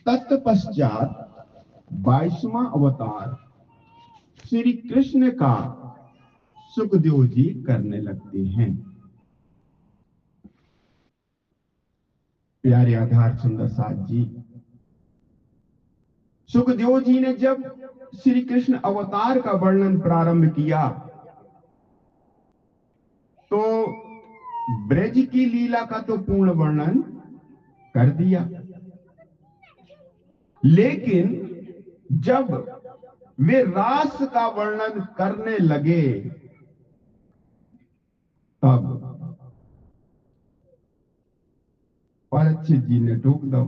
तत्पश्चात 22वां अवतार श्री कृष्ण का सुखदेव जी करने लगते हैं। प्यारे आधार सुंदर साथ जी, सुखदेव जी ने जब श्री कृष्ण अवतार का वर्णन प्रारंभ किया तो ब्रज की लीला का तो पूर्ण वर्णन कर दिया, लेकिन जब वे रास का वर्णन करने लगे तब परीक्षित जी ने टोक दो।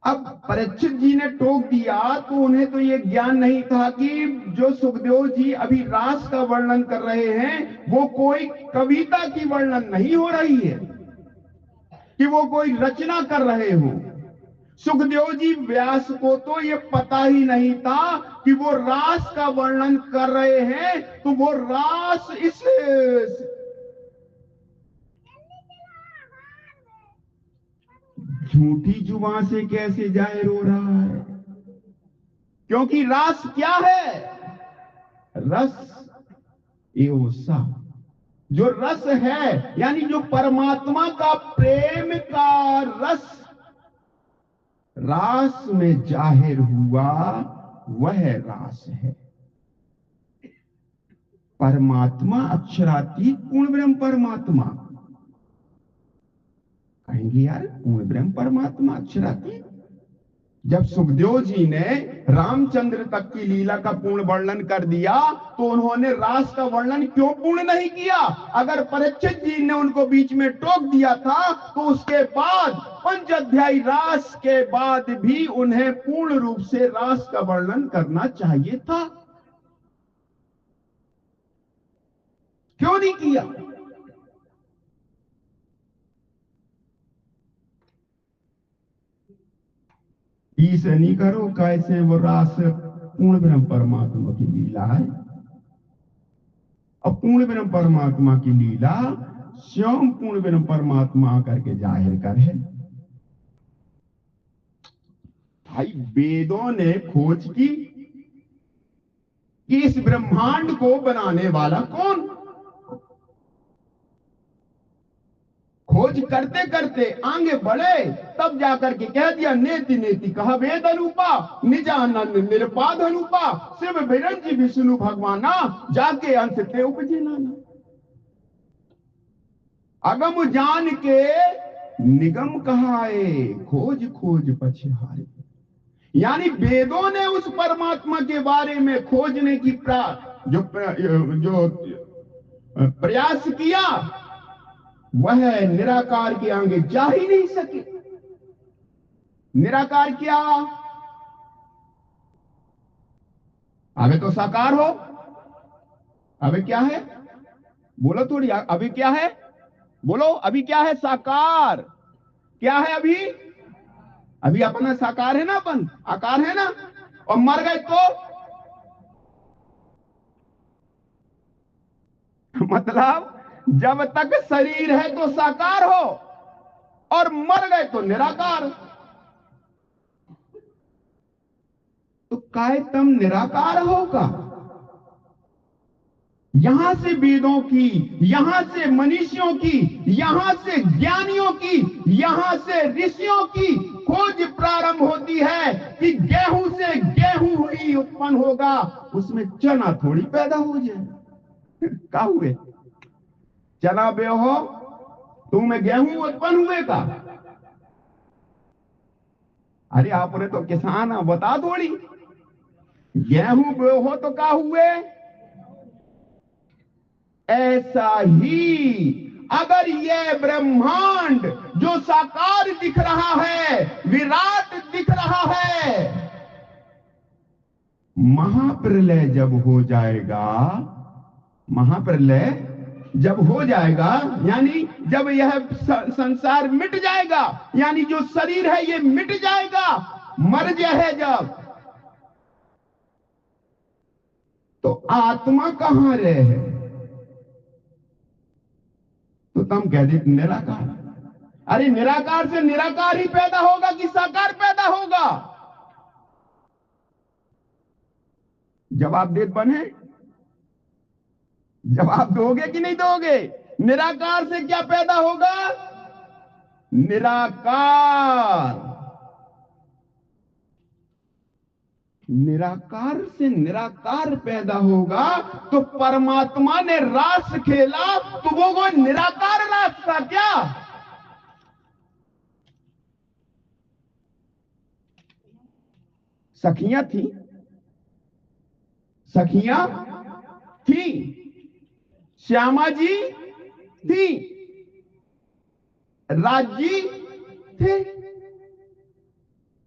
अब परीक्षित जी ने टोक दिया तो उन्हें तो ये ज्ञान नहीं था कि जो सुखदेव जी अभी रास का वर्णन कर रहे हैं वो कोई कविता की वर्णन नहीं हो रही है, कि वो कोई रचना कर रहे हो। सुखदेव जी व्यास को तो ये पता ही नहीं था कि वो रास का वर्णन कर रहे हैं, तो वो रास इस झूठी जुबान से कैसे जाहिर हो रहा है, क्योंकि रास क्या है? रस एवं सा, जो रस है यानी जो परमात्मा का प्रेम का रस रास में जाहिर हुआ, वह रास है। परमात्मा अक्षरातीत पूर्ण ब्रह्म परमात्मा, कहेंगे यार पूर्ण ब्रह्म परमात्मा अक्षरातीत। जब सुखदेव जी ने रामचंद्र तक की लीला का पूर्ण वर्णन कर दिया तो उन्होंने रास का वर्णन क्यों पूर्ण नहीं किया? अगर परीक्षित जी ने उनको बीच में टोक दिया था तो उसके बाद 5 अध्याय रास के बाद भी उन्हें पूर्ण रूप से रास का वर्णन करना चाहिए था, क्यों नहीं किया? इसे नहीं करो कैसे वो रास पूर्ण ब्रह्म परमात्मा की लीला है, और पूर्ण ब्रह्म परमात्मा की लीला स्वयं पूर्ण ब्रह्म परमात्मा करके जाहिर कर है। भाई वेदों ने खोज की कि इस ब्रह्मांड को बनाने वाला कौन? खोज करते करते आगे बढ़े तब जाकर के कह दिया नेति नेति कहा वेद अनुपा निजानंद निरपाद अनुपा शिव विरंजी विष्णु भगवाना जाके अंत ते उपजे नाना। अगम जान के निगम कहाए खोज खोज पछहारे, यानी वेदों ने उस परमात्मा के बारे में खोजने की जो प्रयास किया वह निराकार के आगे जा ही नहीं सके। निराकार क्या? अबे तो साकार हो। अबे क्या है? बोलो थोड़ी, अभी क्या है? बोलो अभी क्या है? साकार। क्या है अभी? अभी अपना साकार है ना, अपन आकार है ना, और मर गए तो मतलब जब तक शरीर है तो साकार हो और मर गए तो निराकार। तो काय तुम निराकार होगा? यहां से वेदों की, यहां से मनीषियों की, यहां से ज्ञानियों की, यहां से ऋषियों की खोज प्रारंभ होती है कि गेहूं से गेहूं ही उत्पन्न होगा, उसमें चना थोड़ी पैदा हो जाए। क्या हुए? चना बे हो तुम्हें गेहूं उत्पन्न हुए का? अरे आपने तो किसान बता थोड़ी, गेहूं बे हो तो क्या हुए? ऐसा ही अगर यह ब्रह्मांड जो साकार दिख रहा है, विराट दिख रहा है, महाप्रलय जब हो जाएगा, महाप्रलय जब हो जाएगा यानी जब यह संसार मिट जाएगा, यानी जो शरीर है ये मिट जाएगा, मर जाए जब, तो आत्मा कहां रहे? तो तुम कह दे निराकार। अरे निराकार से निराकार ही पैदा होगा कि साकार पैदा होगा? जवाब दे बने, जवाब दोगे कि नहीं दोगे? निराकार से क्या पैदा होगा? निराकार। निराकार से निराकार पैदा होगा, तो परमात्मा ने रास खेला तो वो कोई निराकार रास था क्या? सखियां थी, सखियां थी, श्यामा जी थी, राजी थे,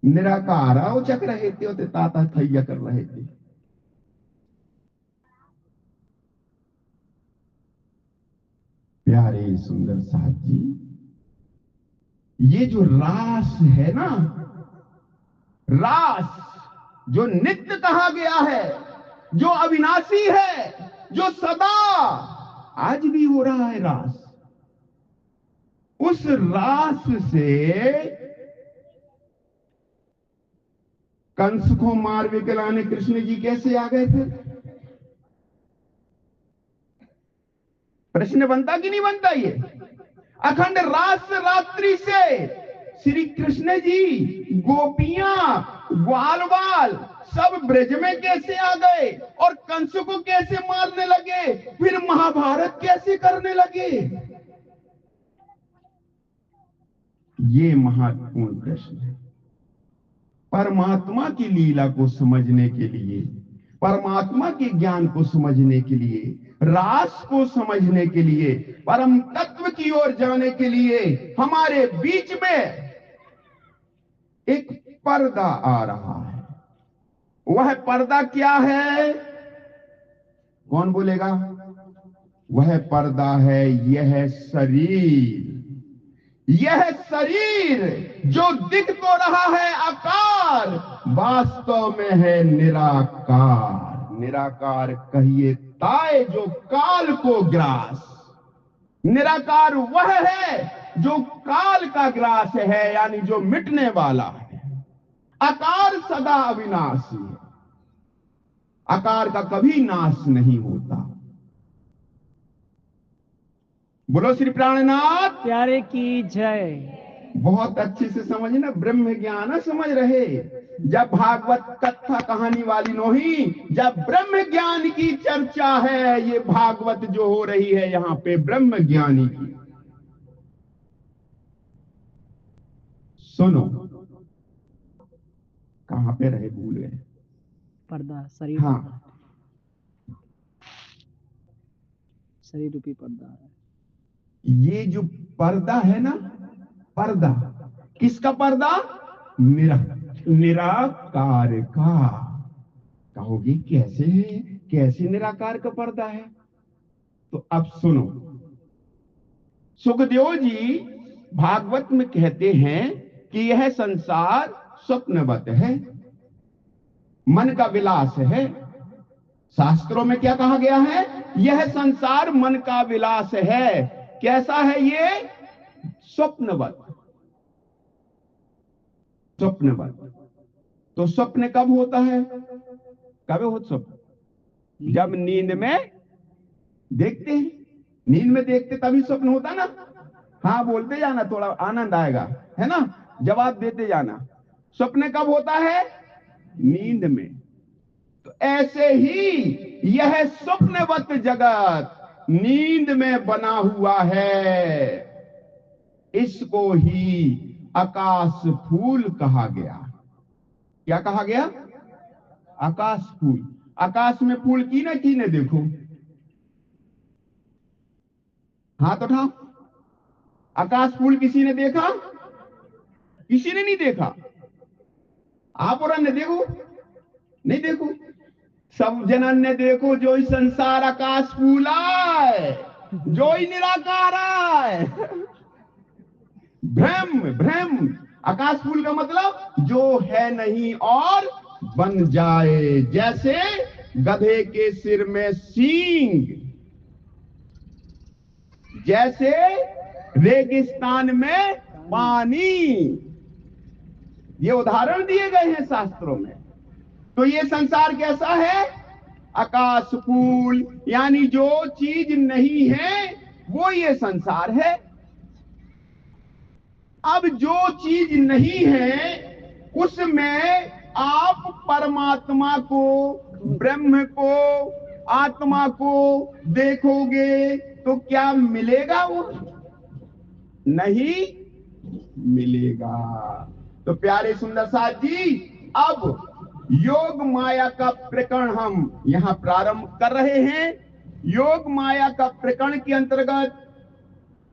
निराकार उचक रहे थे, और ताता थैया कर रहे थे। प्यारे सुंदर साथ जी, ये जो रास है ना, रास जो नित्य कहा गया है, जो अविनाशी है, जो सदा आज भी हो रहा है रास, उस रास से कंस को मार विकलाने कृष्ण जी कैसे आ गए थे? प्रश्न बनता कि नहीं बनता? ये अखंड रास रात्रि से श्री कृष्ण जी, गोपियां, ग्वाल बाल सब ब्रज में कैसे आ गए, और कंस को कैसे मारने लगे, फिर महाभारत कैसे करने लगे? ये महत्वपूर्ण प्रश्न है। परमात्मा की लीला को समझने के लिए, परमात्मा के ज्ञान को समझने के लिए, रास को समझने के लिए, परम तत्व की ओर जाने के लिए हमारे बीच में एक पर्दा आ रहा है। वह पर्दा क्या है? कौन बोलेगा? वह पर्दा है यह शरीर। यह शरीर जो दिख तो रहा है आकार, वास्तव में है निराकार। निराकार कहिए ताए जो काल को ग्रास। निराकार वह है जो काल का ग्रास है, यानी जो मिटने वाला है। आकार सदा अविनाशी है, आकार का कभी नाश नहीं होता। बोलो श्री प्राणनाथ प्यारे की जय। बहुत अच्छे से समझना, ब्रह्म ज्ञान समझ रहे। जब भागवत कथा कहानी वाली नहीं, जब ब्रह्म ज्ञान की चर्चा है, ये भागवत जो हो रही है यहां पे ब्रह्म ज्ञानी की। सुनो, कहां पे रहे, भूल गए। पर्दा, शरीर। हाँ, शरीर रूपी पर्दा है। ये जो पर्दा है ना, पर्दा किसका पर्दा? निराकार का। कहोगे कैसे है, कैसे निराकार का पर्दा है? तो अब सुनो, सुखदेव जी भागवत में कहते हैं कि यह संसार स्वप्नवत है, मन का विलास है। शास्त्रों में क्या कहा गया है? यह संसार मन का विलास है। कैसा है ये? स्वप्नवत। स्वप्नवत। तो स्वप्न कब होता है? कब होता स्वप्न? जब नींद में देखते हैं, नींद में देखते तभी स्वप्न होता ना। हाँ बोलते जाना, थोड़ा आनंद आएगा, है ना, जवाब देते जाना। स्वप्न कब होता है? नींद में। तो ऐसे ही यह स्वप्नवत जगत नींद में बना हुआ है। इसको ही आकाश फूल कहा गया। क्या कहा गया? आकाश फूल। आकाश में फूल की ने देखो, हाथ उठाओ। आकाश फूल किसी ने देखा? किसी ने नहीं देखा। आप और ने देखो? नहीं देखो। सब जनन ने देखो, जो ही संसार आकाश फूल आए, जो ही निराकार आए। भ्रम, भ्रम। आकाश फूल का मतलब जो है नहीं और बन जाए। जैसे गधे के सिर में सींग, जैसे रेगिस्तान में पानी, ये उदाहरण दिए गए हैं शास्त्रों में। तो ये संसार कैसा है? आकाश फूल, यानी जो चीज नहीं है वो ये संसार है। अब जो चीज नहीं है उसमें आप परमात्मा को, ब्रह्म को, आत्मा को देखोगे तो क्या मिलेगा? वो नहीं मिलेगा। तो प्यारे सुंदर साथ जी, अब योग माया का प्रकरण हम यहां प्रारंभ कर रहे हैं। योग माया का प्रकरण के अंतर्गत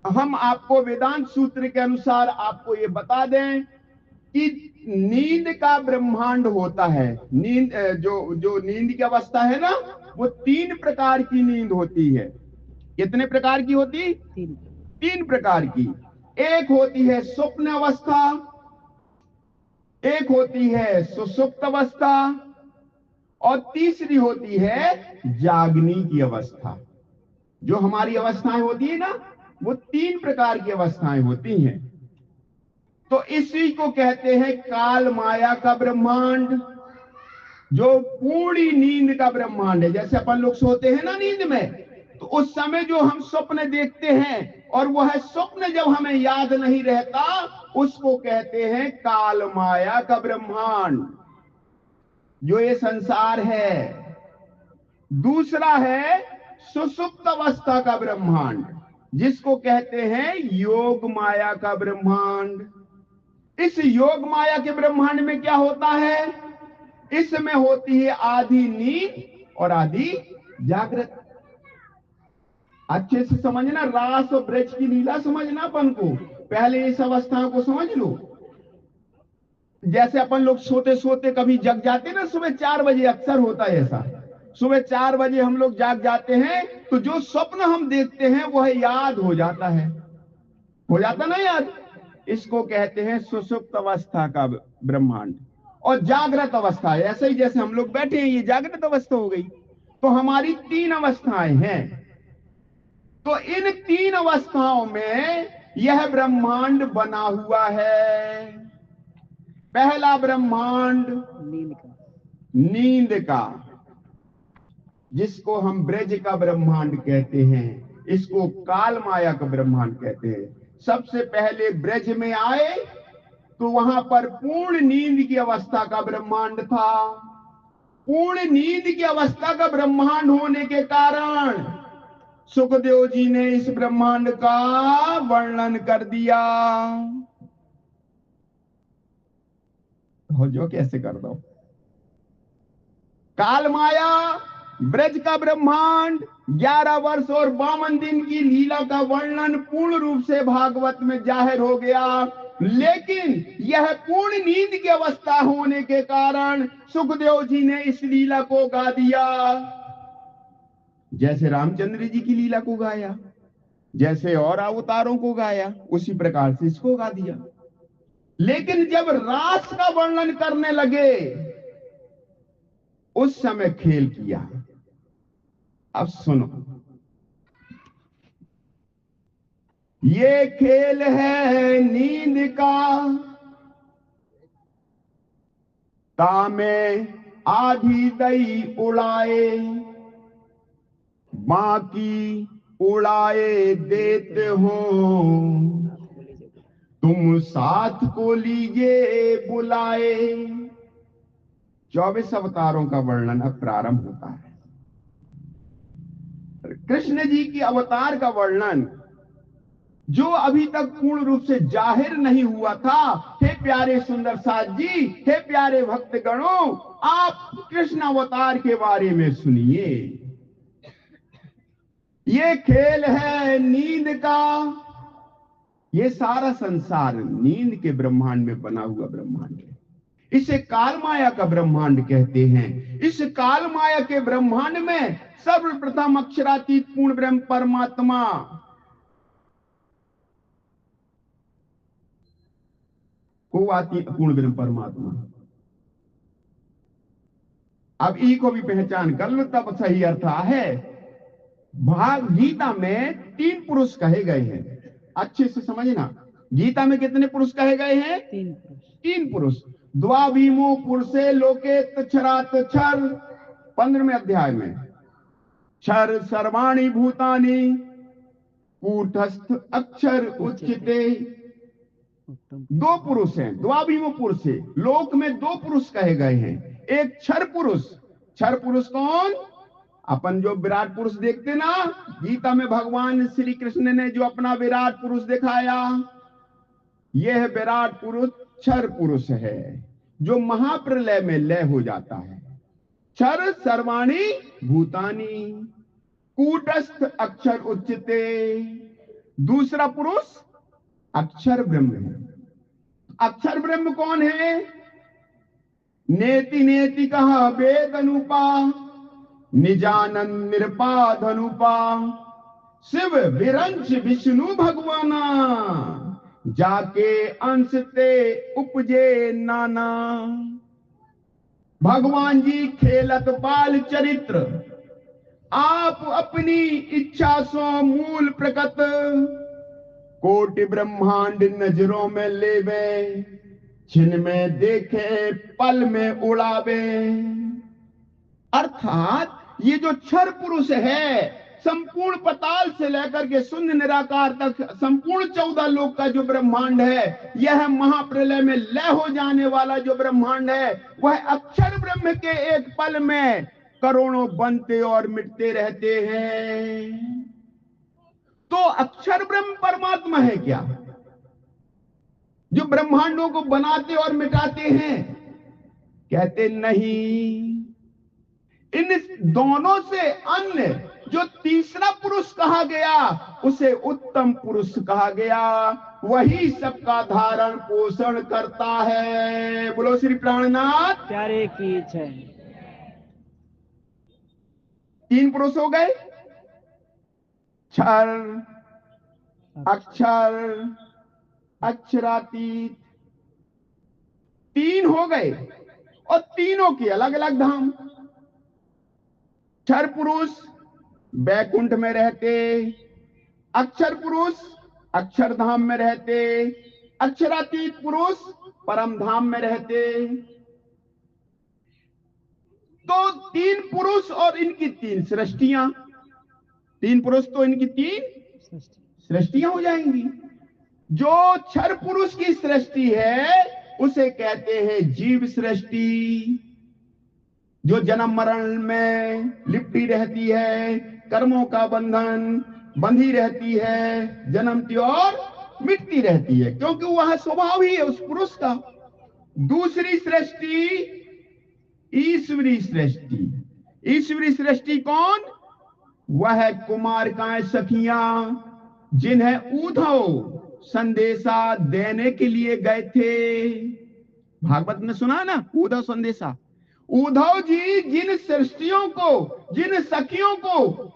हम आपको वेदांत सूत्र के अनुसार आपको ये बता दें कि नींद का ब्रह्मांड होता है। नींद जो नींद की अवस्था है ना, वो 3 प्रकार की नींद होती है। कितने प्रकार की होती? 3 प्रकार की। एक होती है स्वप्न अवस्था, एक होती है सुषुप्त अवस्था, और तीसरी होती है जागनी की अवस्था। जो हमारी अवस्थाएं होती है ना, वो 3 प्रकार की अवस्थाएं होती हैं। तो इसी को कहते हैं काल माया का ब्रह्मांड, जो पूरी नींद का ब्रह्मांड है। जैसे अपन लोग सोते हैं ना नींद में, तो उस समय जो हम स्वप्न देखते हैं और वह स्वप्न जब हमें याद नहीं रहता, उसको कहते हैं काल माया का ब्रह्मांड, जो ये संसार है। दूसरा है सुषुप्त अवस्था का ब्रह्मांड, जिसको कहते हैं योग माया का ब्रह्मांड। इस योग माया के ब्रह्मांड में क्या होता है? इसमें होती है आधी नींद और आधी जागृत। अच्छे से समझना, रास और ब्रज की लीला समझना अपन को। पहले इस अवस्थाओं को समझ लो। जैसे अपन लोग सोते सोते कभी जग जाते ना, सुबह 4 बजे अक्सर होता है ऐसा। सुबह 4 बजे हम लोग जाग जाते हैं, तो जो स्वप्न हम देखते हैं वह याद हो जाता है। हो जाता ना याद? इसको कहते हैं सुषुप्त अवस्था का ब्रह्मांड। और जागृत अवस्था, ऐसे ही जैसे हम लोग बैठे हैं, ये जागृत अवस्था हो गई। तो हमारी 3 अवस्थाएं हैं। तो इन 3 अवस्थाओं में यह ब्रह्मांड बना हुआ है। पहला ब्रह्मांड नींद का, जिसको हम ब्रज का ब्रह्मांड कहते हैं, इसको काल माया का ब्रह्मांड कहते हैं। सबसे पहले ब्रज में आए तो वहां पर पूर्ण नींद की अवस्था का ब्रह्मांड था। पूर्ण नींद की अवस्था का ब्रह्मांड होने के कारण सुखदेव जी ने इस ब्रह्मांड का वर्णन कर दिया। हो जो कैसे कर दो। काल माया ब्रज का ब्रह्मांड 11 वर्ष और 52 दिन की लीला का वर्णन पूर्ण रूप से भागवत में जाहिर हो गया। लेकिन यह पूर्ण नींद की अवस्था होने के कारण सुखदेव जी ने इस लीला को गा दिया। जैसे रामचंद्र जी की लीला को गाया, जैसे और अवतारों को गाया, उसी प्रकार से इसको गा दिया। लेकिन जब रास का वर्णन करने लगे, उस समय खेल किया। अब सुनो, ये खेल है नींद का, तामे आधी दई उड़ाए, बाकी उड़ाए देते हो, तुम साथ को लीजिए बुलाए। 24 अवतारों का वर्णन अब प्रारंभ होता है। कृष्ण जी की अवतार का वर्णन जो अभी तक पूर्ण रूप से जाहिर नहीं हुआ था। हे प्यारे सुंदर साथ जी, हे प्यारे भक्तगणों, आप कृष्ण अवतार के बारे में सुनिए। ये खेल है नींद का। ये सारा संसार नींद के ब्रह्मांड में बना हुआ ब्रह्मांड है। इसे काल माया का ब्रह्मांड कहते हैं। इस काल माया के ब्रह्मांड में सर्वप्रथम अक्षरातीत पूर्ण ब्रह्म परमात्मा को आती, पूर्ण ब्रह्म परमात्मा। अब ई को भी पहचान कर लो, तब सही अर्थ है। भाग गीता में 3 पुरुष कहे गए हैं, अच्छे से समझना। गीता में कितने पुरुष कहे गए हैं? 3 पुरुष। 3 पुरुष। द्वाभीमो पुरुषे लोके तच्छरात क्षर, 15वें अध्याय में। क्षर सर्वाणि भूतानि कूटस्थ अक्षर उच्यते। उत्तम। 2 पुरुष हैं, द्वाभीमो पुरुष है। लोक में 2 पुरुष कहे गए हैं। एक क्षर पुरुष। क्षर पुरुष कौन? अपन जो विराट पुरुष देखते ना, गीता में भगवान श्री कृष्ण ने जो अपना विराट पुरुष दिखाया, यह विराट पुरुष क्षर पुरुष है, जो महाप्रलय में लय हो जाता है। क्षर सर्वाणि भूतानि कूटस्थ अक्षर उच्यते। दूसरा पुरुष अक्षर ब्रह्म है। अक्षर ब्रह्म कौन है? नेति नेति कहा वेद अनुपा, निजानंद निरपाद अनुपा, शिव विरंच विष्णु भगवाना, जाके अंश ते उपजे नाना। भगवान जी खेलत बाल चरित्र, आप अपनी इच्छा सो मूल प्रकट, कोटि ब्रह्मांड नजरों में लेवे, छिन में देखे पल में उड़ावे। अर्थात ये जो क्षर पुरुष है, संपूर्ण पताल से लेकर के शून्य निराकार तक संपूर्ण 14 लोक का जो ब्रह्मांड है, यह महाप्रलय में लय हो जाने वाला जो ब्रह्मांड है, वह अक्षर ब्रह्म के एक पल में करोड़ों बनते और मिटते रहते हैं। तो अक्षर ब्रह्म परमात्मा है क्या, जो ब्रह्मांडों को बनाते और मिटाते हैं? कहते नहीं। इन दोनों से अन्य जो तीसरा पुरुष कहा गया, उसे उत्तम पुरुष कहा गया। वही सबका धारण पोषण करता है। बोलो श्री प्राणनाथ प्यारे की जय। 3 पुरुष हो गए, क्षर, अक्षर, अक्षरातीत। 3 हो गए और तीनों के अलग अलग धाम। क्षर पुरुष बैकुंठ में रहते, अक्षर पुरुष अक्षरधाम में रहते, अक्षरातीत पुरुष परम धाम में रहते। तो 3 पुरुष और इनकी 3 सृष्टियां। 3 पुरुष तो इनकी 3 सृष्टियां हो जाएंगी। जो क्षर पुरुष की सृष्टि है, उसे कहते हैं जीव सृष्टि, जो जन्म मरण में लिपटी रहती है, कर्मों का बंधन बंधी रहती है, जन्मती और मिटती रहती है, क्योंकि वह स्वभाव ही है उस पुरुष का। दूसरी सृष्टि ईश्वरी सृष्टि। ईश्वरी सृष्टि कौन? वह कुमारिकाएं सखियां, जिन्हें उद्धव संदेशा देने के लिए गए थे। भागवत में सुना ना, उद्धव संदेशा। उद्धव जी जिन सृष्टियों को, जिन सखियों को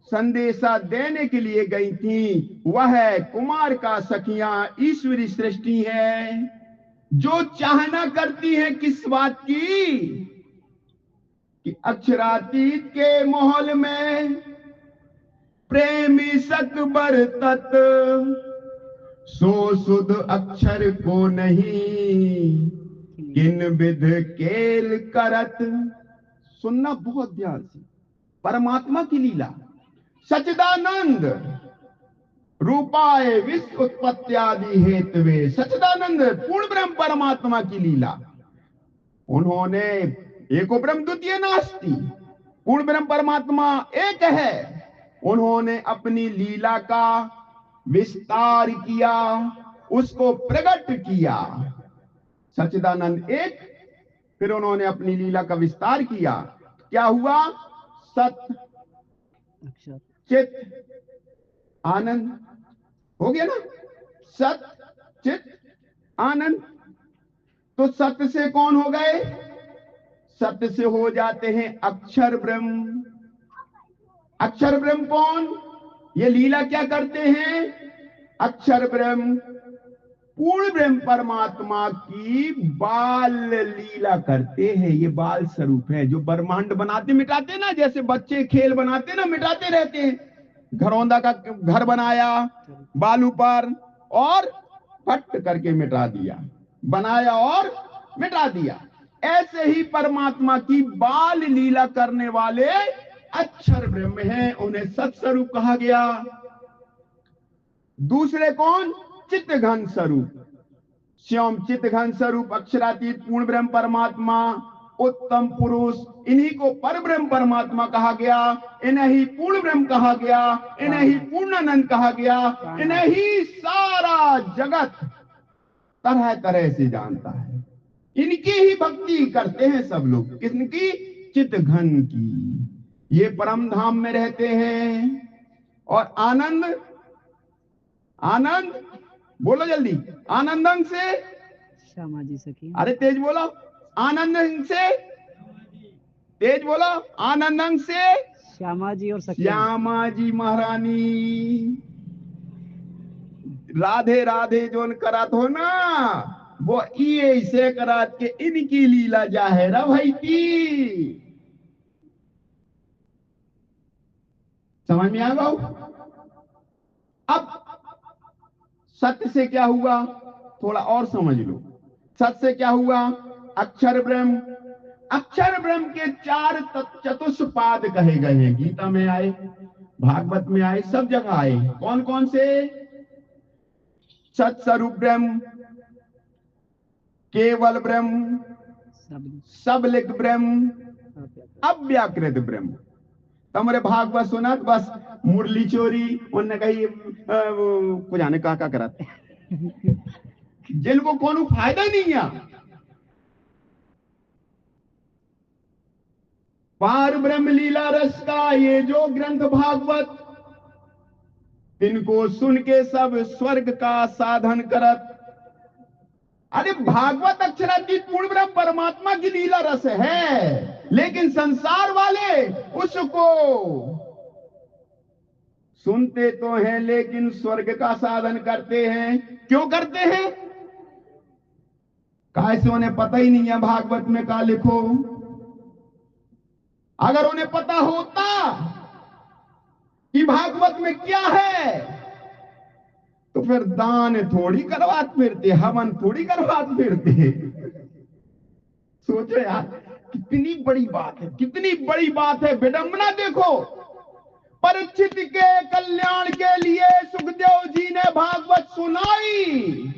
संदेशा देने के लिए गई थी, वह कुमार का सखियां ईश्वरी सृष्टि है, जो चाहना करती है किस बात की? कि अक्षरातीत के माहौल में प्रेमी सक बरतत, सो सुध अक्षर को नहीं, किन विध केल करत। सुनना बहुत ध्यान से। परमात्मा की लीला। सच्चिदानंद रूपाय विश्व उत्पत्त्यादि हेतवे। सच्चिदानंद पूर्ण ब्रह्म परमात्मा की लीला। उन्होंने एको ब्रह्म द्वितीय नास्ति, पूर्ण ब्रह्म परमात्मा एक है। उन्होंने अपनी लीला का विस्तार किया, उसको प्रकट किया। सच्चिदानंद एक, फिर उन्होंने अपनी लीला का विस्तार किया। क्या हुआ? सत्य चित आनंद हो गया ना। सत्य चित आनंद। तो सत्य से कौन हो गए? सत्य से हो जाते हैं अक्षर ब्रह्म। अक्षर ब्रह्म कौन? ये लीला क्या करते हैं? अक्षर ब्रह्म पूर्ण ब्रह्म परमात्मा की बाल लीला करते हैं। ये बाल स्वरूप है, जो ब्रह्मांड बनाते मिटाते ना, जैसे बच्चे खेल बनाते ना, मिटाते रहते हैं। घरौंदा का घर बनाया बालू पर, और करके मिटा दिया, बनाया और मिटा दिया। ऐसे ही परमात्मा की बाल लीला करने वाले अक्षर ब्रह्म हैं, उन्हें सत्स्वरूप कहा गया। दूसरे कौन? चित्त घन स्वरूप, श्याम चित्त घन स्वरूप, अक्षरातीत पूर्ण ब्रह्म परमात्मा, उत्तम पुरुष, इन्हीं को पर ब्रह्म परमात्मा कहा गया, इन्हें ही पूर्ण ब्रह्म कहा गया, इन्हें ही पूर्णानंद कहा गया, इन्हें ही सारा जगत तरह तरह से जानता है। इनकी ही भक्ति करते हैं सब लोग। किसकी? चित्त घन की। ये परम धाम में रहते हैं। और आनंद, आनंद बोलो जल्दी, आनंदंग से, श्यामा जी सखी। अरे तेज बोलो, आनंदंग से, तेज बोलो, आनंदंग से श्यामा जी और सखी। श्यामा जी महारानी। राधे राधे जोन करात हो ना, वो ये से करात के इनकी लीला जाहिर भाई की। समझ में आ गया? अब सत्य से क्या हुआ थोड़ा और समझ लो। सत्य से क्या हुआ? अक्षर ब्रह्म, अक्षर ब्रह्म के 4 चतुष्पाद कहे गए हैं। गीता में आए, भागवत में आए, सब जगह आए। कौन कौन से? सत्स्वरूप ब्रह्म, केवल ब्रह्म, सबलिक ब्रह्म, अव्याकृत ब्रह्म। तुम्हारे भागवत सुना तो बस मुरली चोरी उनने कही कुछ आने का कराते जिनको कोनो फायदा नहीं है। पार ब्रह्म लीला रस का ये जो ग्रंथ भागवत, इनको सुन के सब स्वर्ग का साधन करत। अरे भागवत अक्षरातीत पूर्ण ब्रह्म परमात्मा की लीला रस है, लेकिन संसार वाले उसको सुनते तो हैं लेकिन स्वर्ग का साधन करते हैं। क्यों करते हैं? कैसे उन्हें पता ही नहीं है भागवत में क्या लिखो। अगर उन्हें पता होता कि भागवत में क्या है तो फिर दान थोड़ी करवात फिरते, हवन थोड़ी करवात फिरते। सोचो यार, कितनी बड़ी बात है, कितनी बड़ी बात है। विडंबना देखो, परीक्षित के कल्याण के लिए सुखदेव जी ने भागवत सुनाई,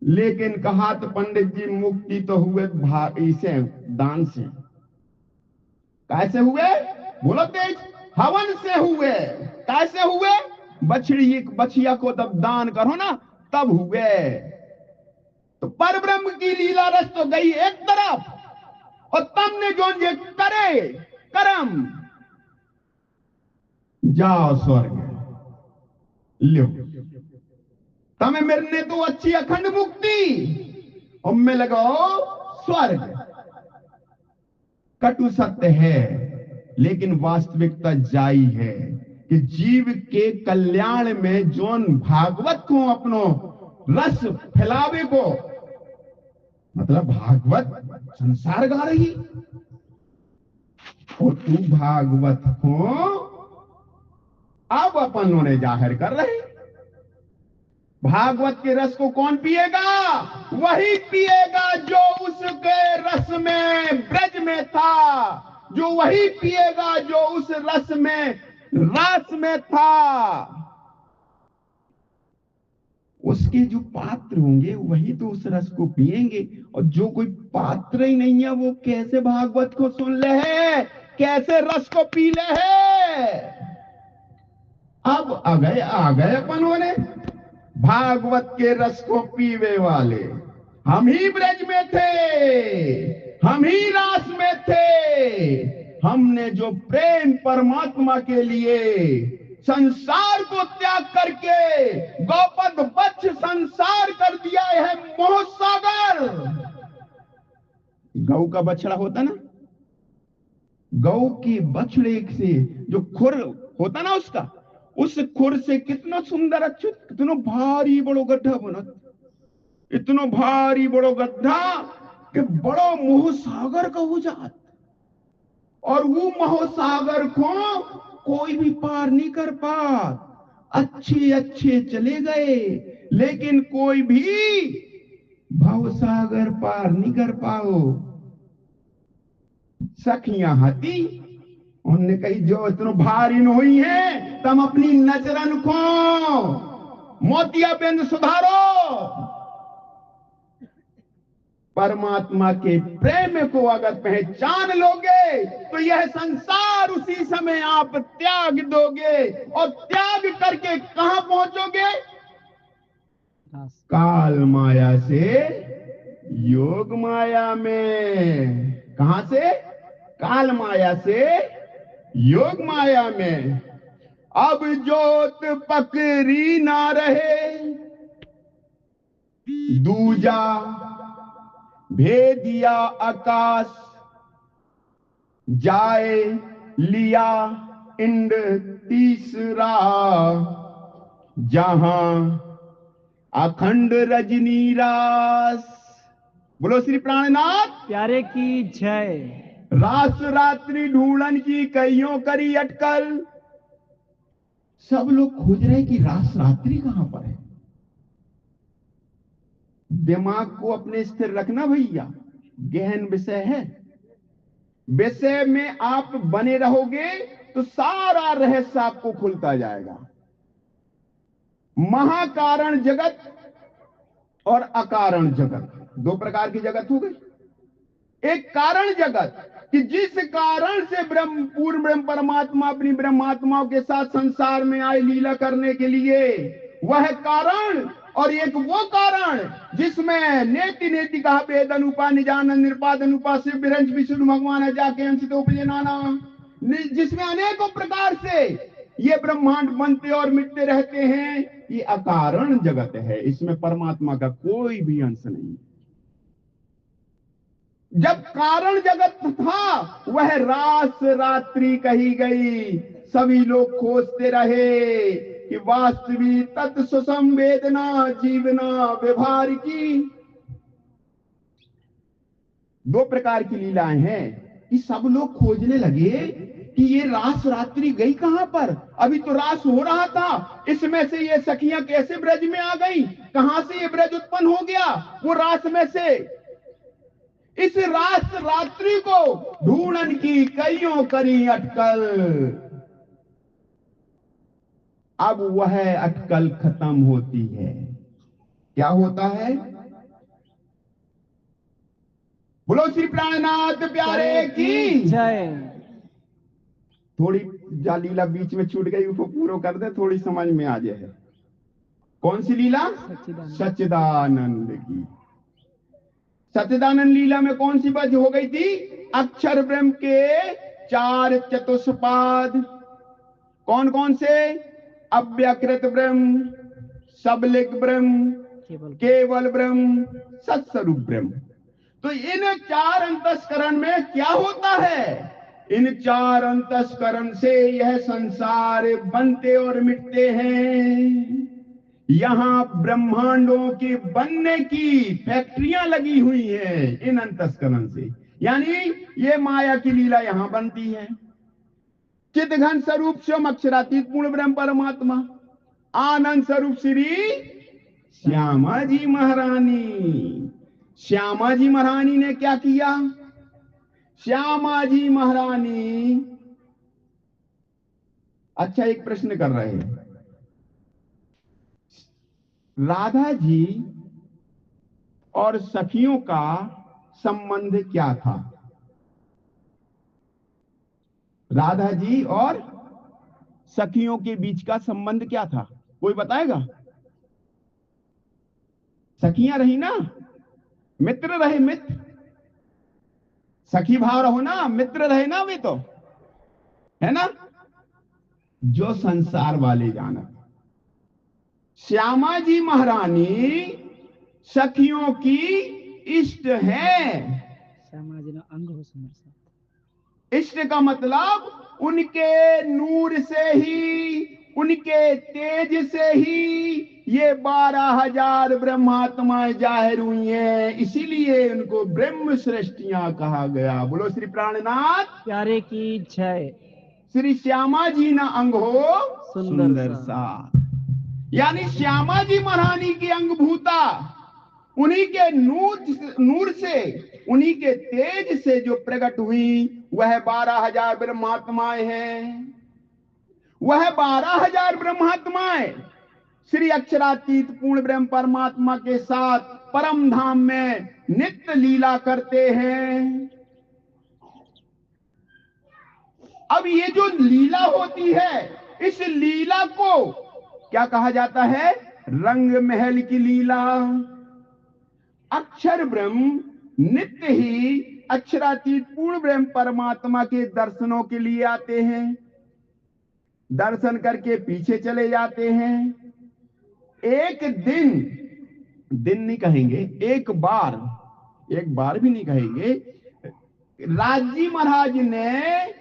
लेकिन कहा तो पंडित जी मुक्ति तो हुए इसे दान से। कैसे हुए? बोलो तेज। हवन से हुए। कैसे हुए? बछिया को तब दान करो ना, तब हुए। तो पर ब्रह्म की लीला रस तो गई एक तरफ, और तुमने जो ये करे कर्म, जाओ स्वर्ग लो। तमें मिलने तो अच्छी अखंड मुक्ति, और में लगाओ स्वर्ग। कटु सत्य है, लेकिन वास्तविकता जाई है कि जीव के कल्याण में जोन भागवत को अपनो रस फैलावे को, मतलब भागवत संसार गा रही और तू भागवत को अब अपन उन्हें जाहिर कर रहे। भागवत के रस को कौन पिएगा? वही पिएगा जो उसके रस में ब्रज में था, जो वही पिएगा जो उस रस में रस में था। उसके जो पात्र होंगे वही तो उस रस को पिएंगे, और जो कोई पात्र ही नहीं है वो कैसे भागवत को सुन ले है, कैसे रस को पी ले है। अब आ गए अपन होने भागवत के रस को पीवे वाले। हम ही ब्रज में थे, हम ही रास में थे। हमने जो प्रेम परमात्मा के लिए संसार को त्याग करके गौपद वत्स संसार कर दिया है, मोह सागर। गौ का बछड़ा होता ना, गौ की बछड़े से जो खुर होता ना उसका, उस खुर से कितना सुंदर अच्युत, कितना भारी बड़ो गड्ढा बनत, इतना भारी बड़ो गड्ढा कि बड़ो मोह सागर का हो जात, और वो मोह सागर को कोई भी पार नहीं कर पात। अच्छे अच्छे चले गए, लेकिन कोई भी भवसागर पार नहीं कर पाओ। सखियां हती, उनने कही जो इतनो भारी न हुई है, तम अपनी नजरन को मोतिया बिंद सुधारो। परमात्मा के प्रेम को अगर पहचान लोगे तो यह संसार उसी समय आप त्याग दोगे, और त्याग करके कहां पहुंचोगे? रास काल माया से योग माया में। कहां से? काल माया से योग माया में। अब जोत पकड़ी ना रहे, दूजा भेदिया आकाश, जाए लिया इंड तीसरा, जहां अखंड रजनी रास। बोलो श्री प्राणनाथ प्यारे की जय। रास रात्रि ढूंढन की कईयों करी अटकल। सब लोग खोज रहे कि रास रात्रि कहां पर है। दिमाग को अपने स्थिर रखना भैया, गहन विषय है। विषय में आप बने रहोगे तो सारा रहस्य आपको खुलता जाएगा। महाकारण जगत और अकारण जगत, दो प्रकार की जगत हो गई। एक कारण जगत कि जिस कारण से पूर्ण ब्रह्म परमात्मा अपनी ब्रह्मात्माओं के साथ संसार में आए लीला करने के लिए, वह कारण। और एक वो कारण जिसमें नेति नेति कहा वेद अनुपा निजान निरपाद अनुपा शिव विरंज विष्णु भगवान है जाके अंशित उपजे नाना, जिसमें अनेकों प्रकार से ये ब्रह्मांड बनते और मिटते रहते हैं, ये अकारण जगत है। इसमें परमात्मा का कोई भी अंश नहीं। जब कारण जगत था वह रास रात्रि कही गई। सभी लोग खोजते रहे कि वास्तविक तत्व संवेदना जीवना व्यवहार की। दो प्रकार की लीलाएं हैं कि सब लोग खोजने लगे कि ये रास रात्रि गई कहां पर। अभी तो रास हो रहा था, इसमें से ये सखियां कैसे ब्रज में आ गई, कहां से ये ब्रज उत्पन्न हो गया वो रास में से। इस रास रात्रि को ढूंढन की कईयों करी अटकल। अब वह अटकल खत्म होती है। क्या होता है? बोलो श्री प्राणनाथ प्यारे की जय। थोड़ी जा लीला बीच में छूट गई उसको पूरा कर दे, थोड़ी समझ में आ जाए। कौन सी लीला? सच्चिदानंद। सच्चिदानंद की। सच्चिदानंद लीला में कौन सी बात हो गई थी? अक्षर ब्रह्म के चार चतुष्पाद। कौन कौन से? अव्यकृत ब्रह्म, सबलिक ब्रह्म, केवल ब्रह्म, सत्स्वरूप ब्रह्म। तो इन चार अंतस्करण में क्या होता है? इन चार अंतस्करण से यह संसार बनते और मिटते हैं। यहां ब्रह्मांडों के बनने की फैक्ट्रियां लगी हुई हैं इन अंतस्करण से। यानी ये माया की लीला यहां बनती है। चित घन स्वरूप स्वयं अक्षरातीत पूर्ण ब्रह्म परमात्मा, आनंद स्वरूप श्री श्यामा जी महारानी। श्यामा जी महारानी ने क्या किया? श्यामा जी महारानी, अच्छा एक प्रश्न कर रहे हैं, राधा जी और सखियों का संबंध क्या था? राधा जी और सखियों के बीच का संबंध क्या था? कोई बताएगा? सखियां रही ना, मित्र रहे, मित्र। सखी भाव रहो ना, मित्र रहे ना, वे तो है ना, जो संसार वाले जाना। श्यामा जी महारानी सखियों की इष्ट है। श्यामा जी ना अंग हो समर्थ। इष्ट का मतलब उनके नूर से ही, उनके तेज से ही ये 12,000 ब्रह्मात्माएं जाहिर हुई हैं। इसीलिए उनको ब्रह्म सृष्टियां कहा गया। बोलो श्री प्राणनाथ प्यारे की जय। श्री श्यामा जी ना अंग हो सुंदर सा। यानी श्यामा जी महारानी की अंगभूता उन्हीं के नूर से, उन्हीं के तेज से जो प्रकट हुई, वह 12,000 ब्रह्मात्माएं हैं। वह 12,000 ब्रह्मात्माएं श्री अक्षरातीत पूर्ण ब्रह्म परमात्मा के साथ परम धाम में नित्य लीला करते हैं। अब ये जो लीला होती है, इस लीला को क्या कहा जाता है? रंग महल की लीला। अक्षर ब्रह्म नित्य ही अक्षरातीत पूर्ण ब्रह्म परमात्मा के दर्शनों के लिए आते हैं, दर्शन करके पीछे चले जाते हैं। एक दिन नहीं कहेंगे, एक बार भी नहीं कहेंगे। राजी महाराज ने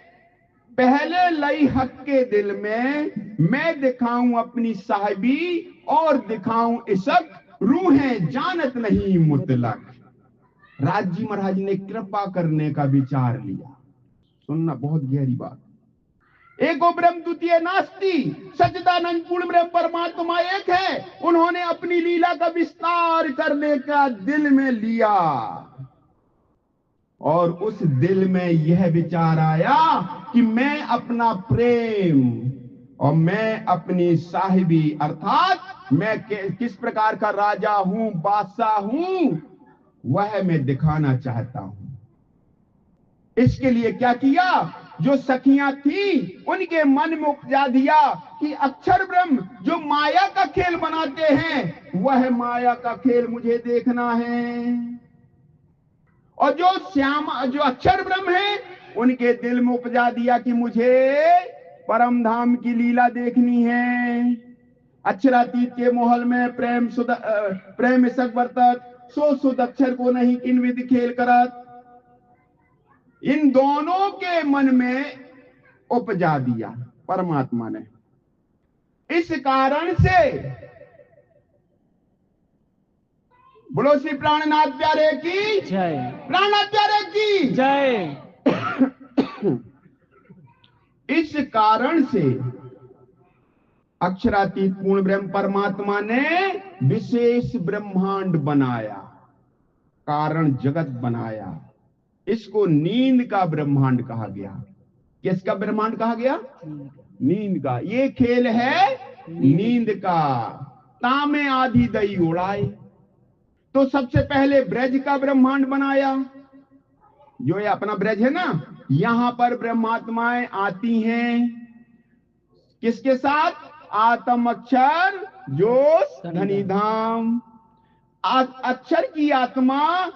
पहले लई हक के दिल में, मैं दिखाऊं अपनी साहिबी और दिखाऊं इशक, रूहें जानत नहीं मुतलक। राजी महाराज ने कृपा करने का विचार लिया। सुनना, बहुत गहरी बात। एको ब्रह्म द्वितीय नास्ति, सच्चिदानंद पूर्ण ब्रह्म परमात्मा एक है। उन्होंने अपनी लीला का विस्तार करने का दिल में लिया, और उस दिल में यह विचार आया कि मैं अपना प्रेम और मैं अपनी साहिबी, अर्थात मैं किस प्रकार का राजा हूं, बादशाह हूं, वह मैं दिखाना चाहता हूं। इसके लिए क्या किया? जो सखियां थी उनके मन में उपजा दिया कि अक्षर ब्रह्म जो माया का खेल बनाते हैं, वह माया का खेल मुझे देखना है। और जो अक्षर ब्रह्म है, उनके दिल में उपजा दिया कि मुझे परम धाम की लीला देखनी है। अक्षरातीत के मोहल में प्रेम सक बरतत, सो सुध अक्षर को नहीं किन विधि खेल करत। इन दोनों के मन में उपजा दिया परमात्मा ने। इस कारण से बोलो श्री प्राणनाथ प्यारे की जय, प्राणनाथ प्यारे की जय। इस कारण से अक्षरातीत पूर्ण ब्रह्म परमात्मा ने विशेष ब्रह्मांड बनाया, कारण जगत बनाया। इसको नींद का ब्रह्मांड कहा गया। किसका ब्रह्मांड कहा गया? नींद का। ये खेल है नींद का। तामे आधी दई उड़ाए। तो सबसे पहले ब्रज का ब्रह्मांड बनाया, जो ये अपना ब्रज है ना, यहां पर ब्रह्मात्माएं आती हैं किसके साथ? आत्म अक्षर जोश धनी धाम। अक्षर की आत्मा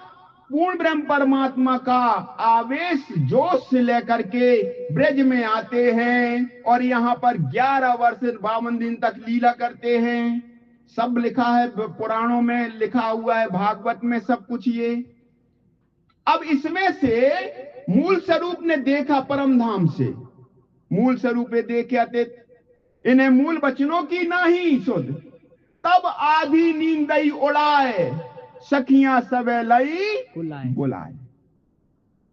पूर्ण ब्रह्म परमात्मा का आवेश जोश से लेकर के ब्रज में आते हैं, और यहां पर 11 वर्ष 52 दिन तक लीला करते हैं। सब लिखा है पुराणों में, लिखा हुआ है भागवत में, सब कुछ ये। अब इसमें से मूल स्वरूप ने देखा परम धाम से, मूल स्वरूप देखे आते, इन्हें मूल वचनों की नाही सुध, तब आधी नींदई उड़ाए, सखियां सबे लई बुलाए।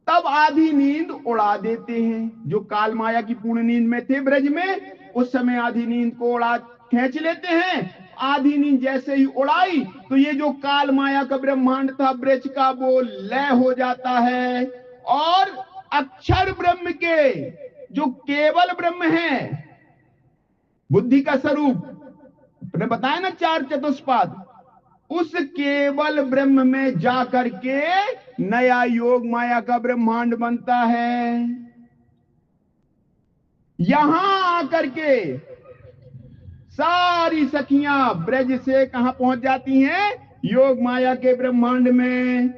तब आधी नींद उड़ा देते हैं। जो काल माया की पूर्ण नींद में थे ब्रज में, उस समय आधी नींद को उड़ा खींच लेते हैं। आधी नींद जैसे ही उड़ाई तो ये जो काल माया का ब्रह्मांड था ब्रज का, वो लय हो जाता है, और अक्षर ब्रह्म के जो केवल ब्रह्म है, बुद्धि का स्वरूप ने बताया ना 4 चतुष्पाद, उस केवल ब्रह्म में जाकर के नया योग माया का ब्रह्मांड बनता है। यहां आकर के सारी सखियां ब्रज से कहां पहुंच जाती हैं? योग माया के ब्रह्मांड में।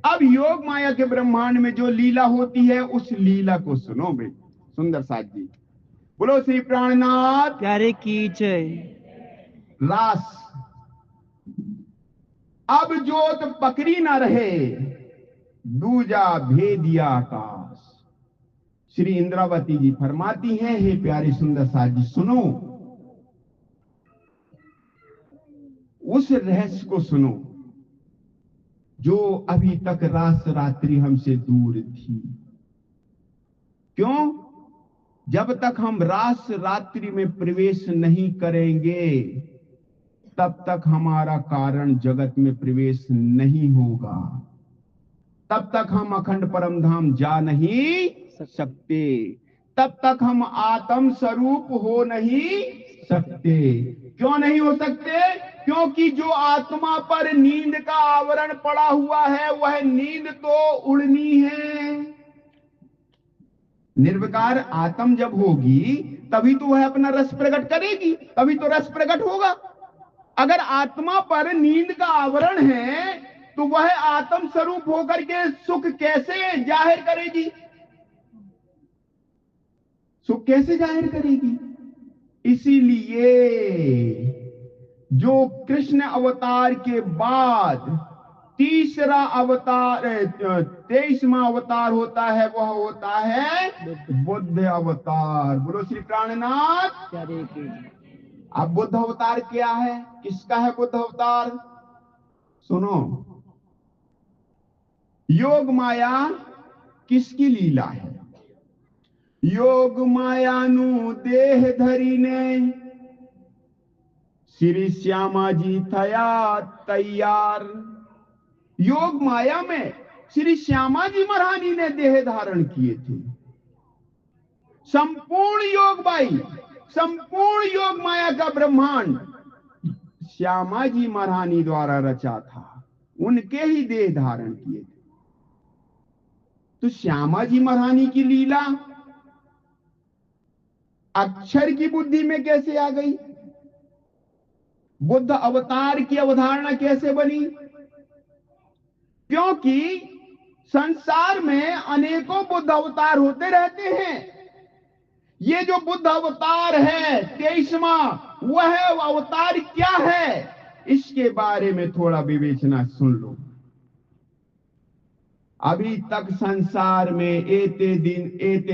अब योग माया के ब्रह्मांड में जो लीला होती है, उस लीला को सुनो भाई सुंदर साथ जी। बोलो श्री प्राणनाथ प्यारे की जय। रास अब जोत पकड़ी ना रहे, दूजा भेदिया आकाश। श्री इंद्रावती जी फरमाती हैं, हे प्यारी सुंदर साथ जी सुनो, उस रहस्य को सुनो जो अभी तक रात रात्रि हमसे दूर थी। क्यों? जब तक हम रात रात्रि में प्रवेश नहीं करेंगे, तब तक हमारा कारण जगत में प्रवेश नहीं होगा, तब तक हम अखंड परम धाम जा नहीं सकते, तब तक हम आत्म स्वरूप हो नहीं सकते। क्यों नहीं हो सकते? क्योंकि जो आत्मा पर नींद का आवरण पड़ा हुआ है वह नींद तो उड़नी है। निर्विकार आत्म जब होगी तभी तो वह अपना रस प्रकट करेगी, तभी तो रस प्रकट होगा। अगर आत्मा पर नींद का आवरण है तो वह आत्म स्वरूप होकर के सुख कैसे जाहिर करेगी? सुख कैसे जाहिर करेगी? इसीलिए जो कृष्ण अवतार के बाद तीसरा अवतार 23वां अवतार होता है वह होता है बुद्ध अवतार। बोलो श्री प्राणनाथ। प्यारे की अब बुद्ध अवतार क्या है? किसका है बुद्ध अवतार? सुनो, योग माया किसकी लीला है? योग मायानु देह धरी ने श्री श्यामा जी थया तैयार। योग माया में श्री श्यामा जी महारानी ने देह धारण किए थे। संपूर्ण योग बाई, संपूर्ण योग माया का ब्रह्मांड श्यामा जी महारानी द्वारा रचा था, उनके ही देह धारण किए थे। तो श्यामा जी महारानी की लीला अक्षर की बुद्धि में कैसे आ गई? बुद्ध अवतार की अवधारणा कैसे बनी? क्योंकि संसार में अनेकों बुद्ध अवतार होते रहते हैं। ये जो बुद्ध अवतार है 23वां, वह अवतार क्या है? इसके बारे में थोड़ा विवेचना सुन लो। अभी तक संसार में एते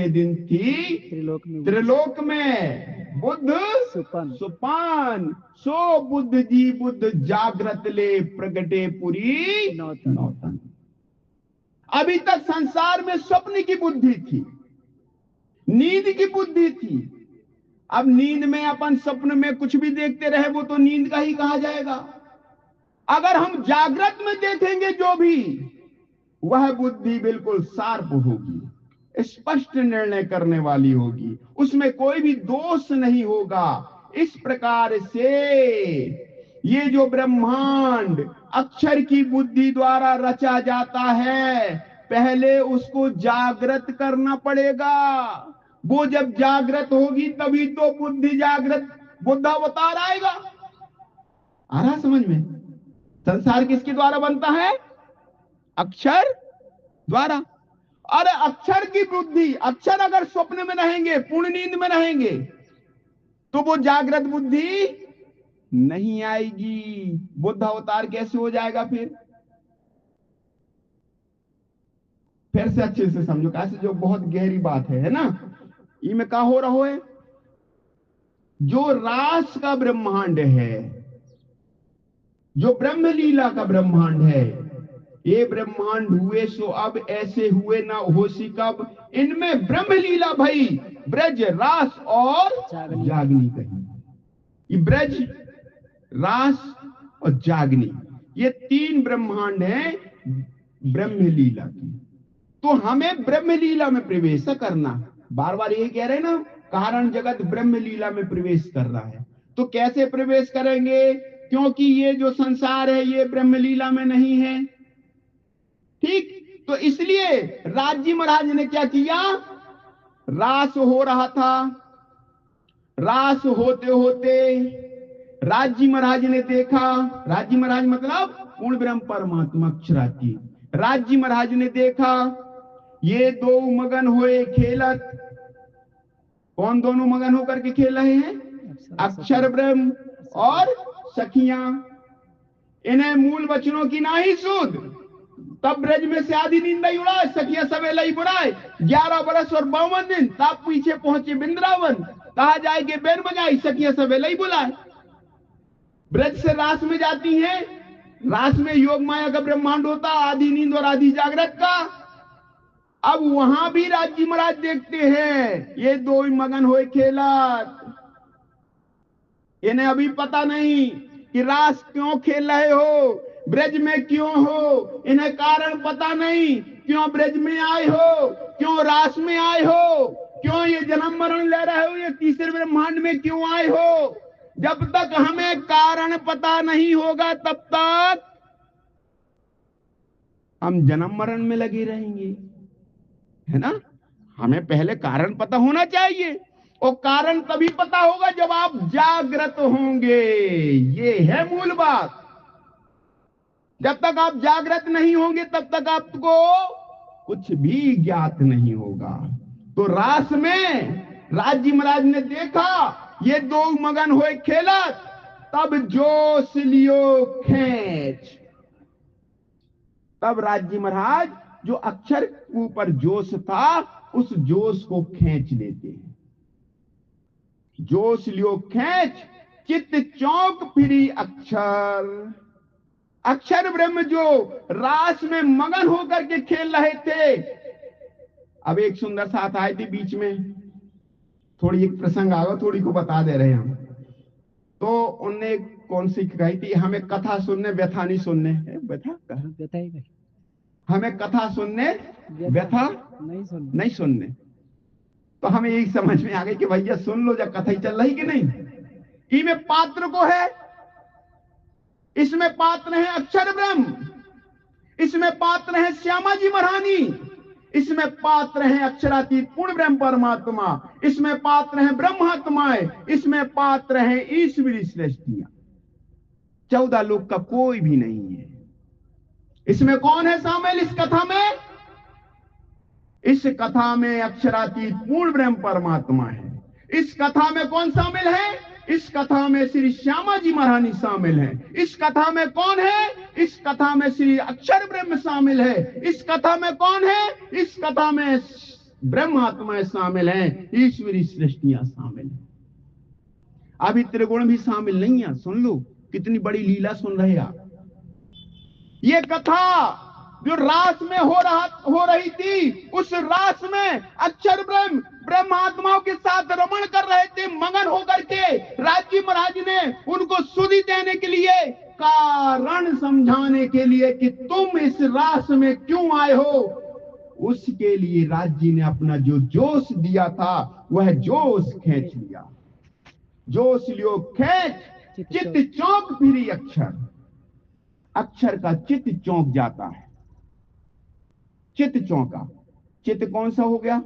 दिन थी त्रिलोक में बुद्ध सुपान सो बुद्ध जी बुद्ध जागृत ले प्रगटे पुरी नौतन। अभी तक संसार में स्वप्न की बुद्धि थी, नींद की बुद्धि थी। अब नींद में अपन स्वप्न में कुछ भी देखते रहे वो तो नींद का ही कहा जाएगा। अगर हम जागृत में देखेंगे जो भी, वह बुद्धि बिल्कुल शार्प होगी, स्पष्ट निर्णय करने वाली होगी, उसमें कोई भी दोष नहीं होगा। इस प्रकार से ये जो ब्रह्मांड अक्षर की बुद्धि द्वारा रचा जाता है, पहले उसको जागृत करना पड़ेगा। वो जब जागृत होगी तभी तो बुद्धि जागृत बुद्ध अवतार आएगा। आ रहा समझ में? संसार किसके द्वारा बनता है? अक्षर द्वारा। अरे अक्षर की बुद्धि, अक्षर अगर स्वप्न में रहेंगे, पूर्ण नींद में रहेंगे, तो वो जागृत बुद्धि नहीं आएगी। बुद्ध अवतार कैसे हो जाएगा? फिर से अच्छे से समझो, कैसे जो बहुत गहरी बात है ना। ये में क्या हो रहा है? जो रास का ब्रह्मांड है, जो ब्रह्म लीला का ब्रह्मांड है, ये ब्रह्मांड हुए सो अब ऐसे हुए ना होसी कब। इनमें ब्रह्म लीला भई ब्रज रास और जागनी कही। ये ब्रज रास और जागनी, ये तीन ब्रह्मांड है ब्रह्म लीला की। तो हमें ब्रह्म लीला में प्रवेश करना, बार बार ये कह रहे हैं ना, कारण जगत ब्रह्म लीला में प्रवेश कर रहा है। तो कैसे प्रवेश करेंगे? क्योंकि ये जो संसार है ये ब्रह्म लीला में नहीं है। ठीक, तो इसलिए राज महाराज ने क्या किया? रास हो रहा था, रास होते होते राज महाराज ने देखा, राज महाराज मतलब पूर्ण ब्रह्म परमात्मा अक्षराती। राज महाराज ने देखा ये दो मगन हुए खेलत। कौन दोनों मगन होकर के खेल रहे हैं? अक्षर ब्रह्म और सखियां। इन्हें मूल वचनों की ना ही सुध, तब ब्रज में से आधी नींद नहीं उड़ाए, सखियां सवेला ही बुराए। 11 बरस और 52 दिन तब पीछे पहुंचे बिंद्रावन, कहा जाए कि बेन बजाई, सखियां सवेला ही बुलाए। ब्रज से रास में जाती हैं, रास में योग माया का ब्रह्मांड होता, आधी नींद और आधी जागृत का। अब वहां भी राजी महाराज देखते हैं ये दो मगन हुए खेला। इन्हें अभी पता नहीं कि रास क्यों खेल रहे हो, ब्रज में क्यों हो, इन्हें कारण पता नहीं, क्यों ब्रज में आए हो, क्यों रास में आए हो, क्यों ये जन्म मरण ले रहे हो, ये तीसरे ब्रह्मांड में क्यों आए हो। जब तक हमें कारण पता नहीं होगा तब तक हम जन्म मरण में लगे रहेंगे, है ना। हमें पहले कारण पता होना चाहिए, और कारण तभी पता होगा जब आप जागृत होंगे। ये है मूल बात। जब तक आप जागृत नहीं होंगे तब तक आपको कुछ भी ज्ञात नहीं होगा। तो रास में राजी महाराज ने देखा ये दो मगन हुए खेलत, तब जोश लियो खेच। तब राजी महाराज जो अक्षर के ऊपर जोश था उस जोश को खींच लेते हैं। जोश लियो खेच, चित्त चौक फिरी अक्षर। अक्षर ब्रह्म जो रास में मगन होकर के खेल रहे थे। अब एक सुंदर साथ आई थी बीच में, थोड़ी एक प्रसंग आगा, थोड़ी को बता दे रहे हम। तो उनने कौन सी कही थी, हमें कथा सुनने व्यथा नहीं सुनने, व्यथा ही हमें कथा सुनने व्यथा नहीं सुनने। तो हमें यही समझ में आ गई कि भैया सुन लो, जब कथा ही चल रही कि नहीं। इनमें पात्र को है, इसमें पात्र है अक्षर ब्रह्म, इसमें पात्र है श्यामा जी महारानी, इसमें पात्र है अक्षरातीत पूर्ण ब्रह्म परमात्मा, इसमें पात्र है ब्रह्मात्माएं, इसमें पात्र है ईश्वरी सृष्टियां। 14 लोग का कोई भी नहीं है। इसमें कौन है शामिल इस कथा में? इस कथा में अक्षरातीत पूर्ण ब्रह्म परमात्मा है। इस कथा में कौन शामिल है? इस कथा में श्री श्यामा जी महारानी शामिल है। इस कथा में कौन है? इस कथा में श्री अक्षर ब्रह्म शामिल है। इस कथा में कौन है? इस कथा में ब्रह्मात्माएं शामिल हैं, ईश्वरी सृष्टियां शामिल हैं। अभी त्रिगुण भी शामिल नहीं है। सुन लो कितनी बड़ी लीला सुन रहे आप। ये कथा जो रास में हो रही थी, उस रास में अक्षर ब्रह्म ब्रह्मात्माओं के साथ रमण कर रहे थे मगन होकर के। राजी महाराज ने उनको सुधि देने के लिए, कारण समझाने के लिए कि तुम इस रास में क्यों आए हो, उसके लिए राजी ने अपना जो जोश दिया था वह जोश खींच लिया। जोश लियो खेच, चित्त चौक फिरी अक्षर। अक्षर का चित्त चौंक जाता है। चित्त चौंका। चित्त कौन सा हो गया?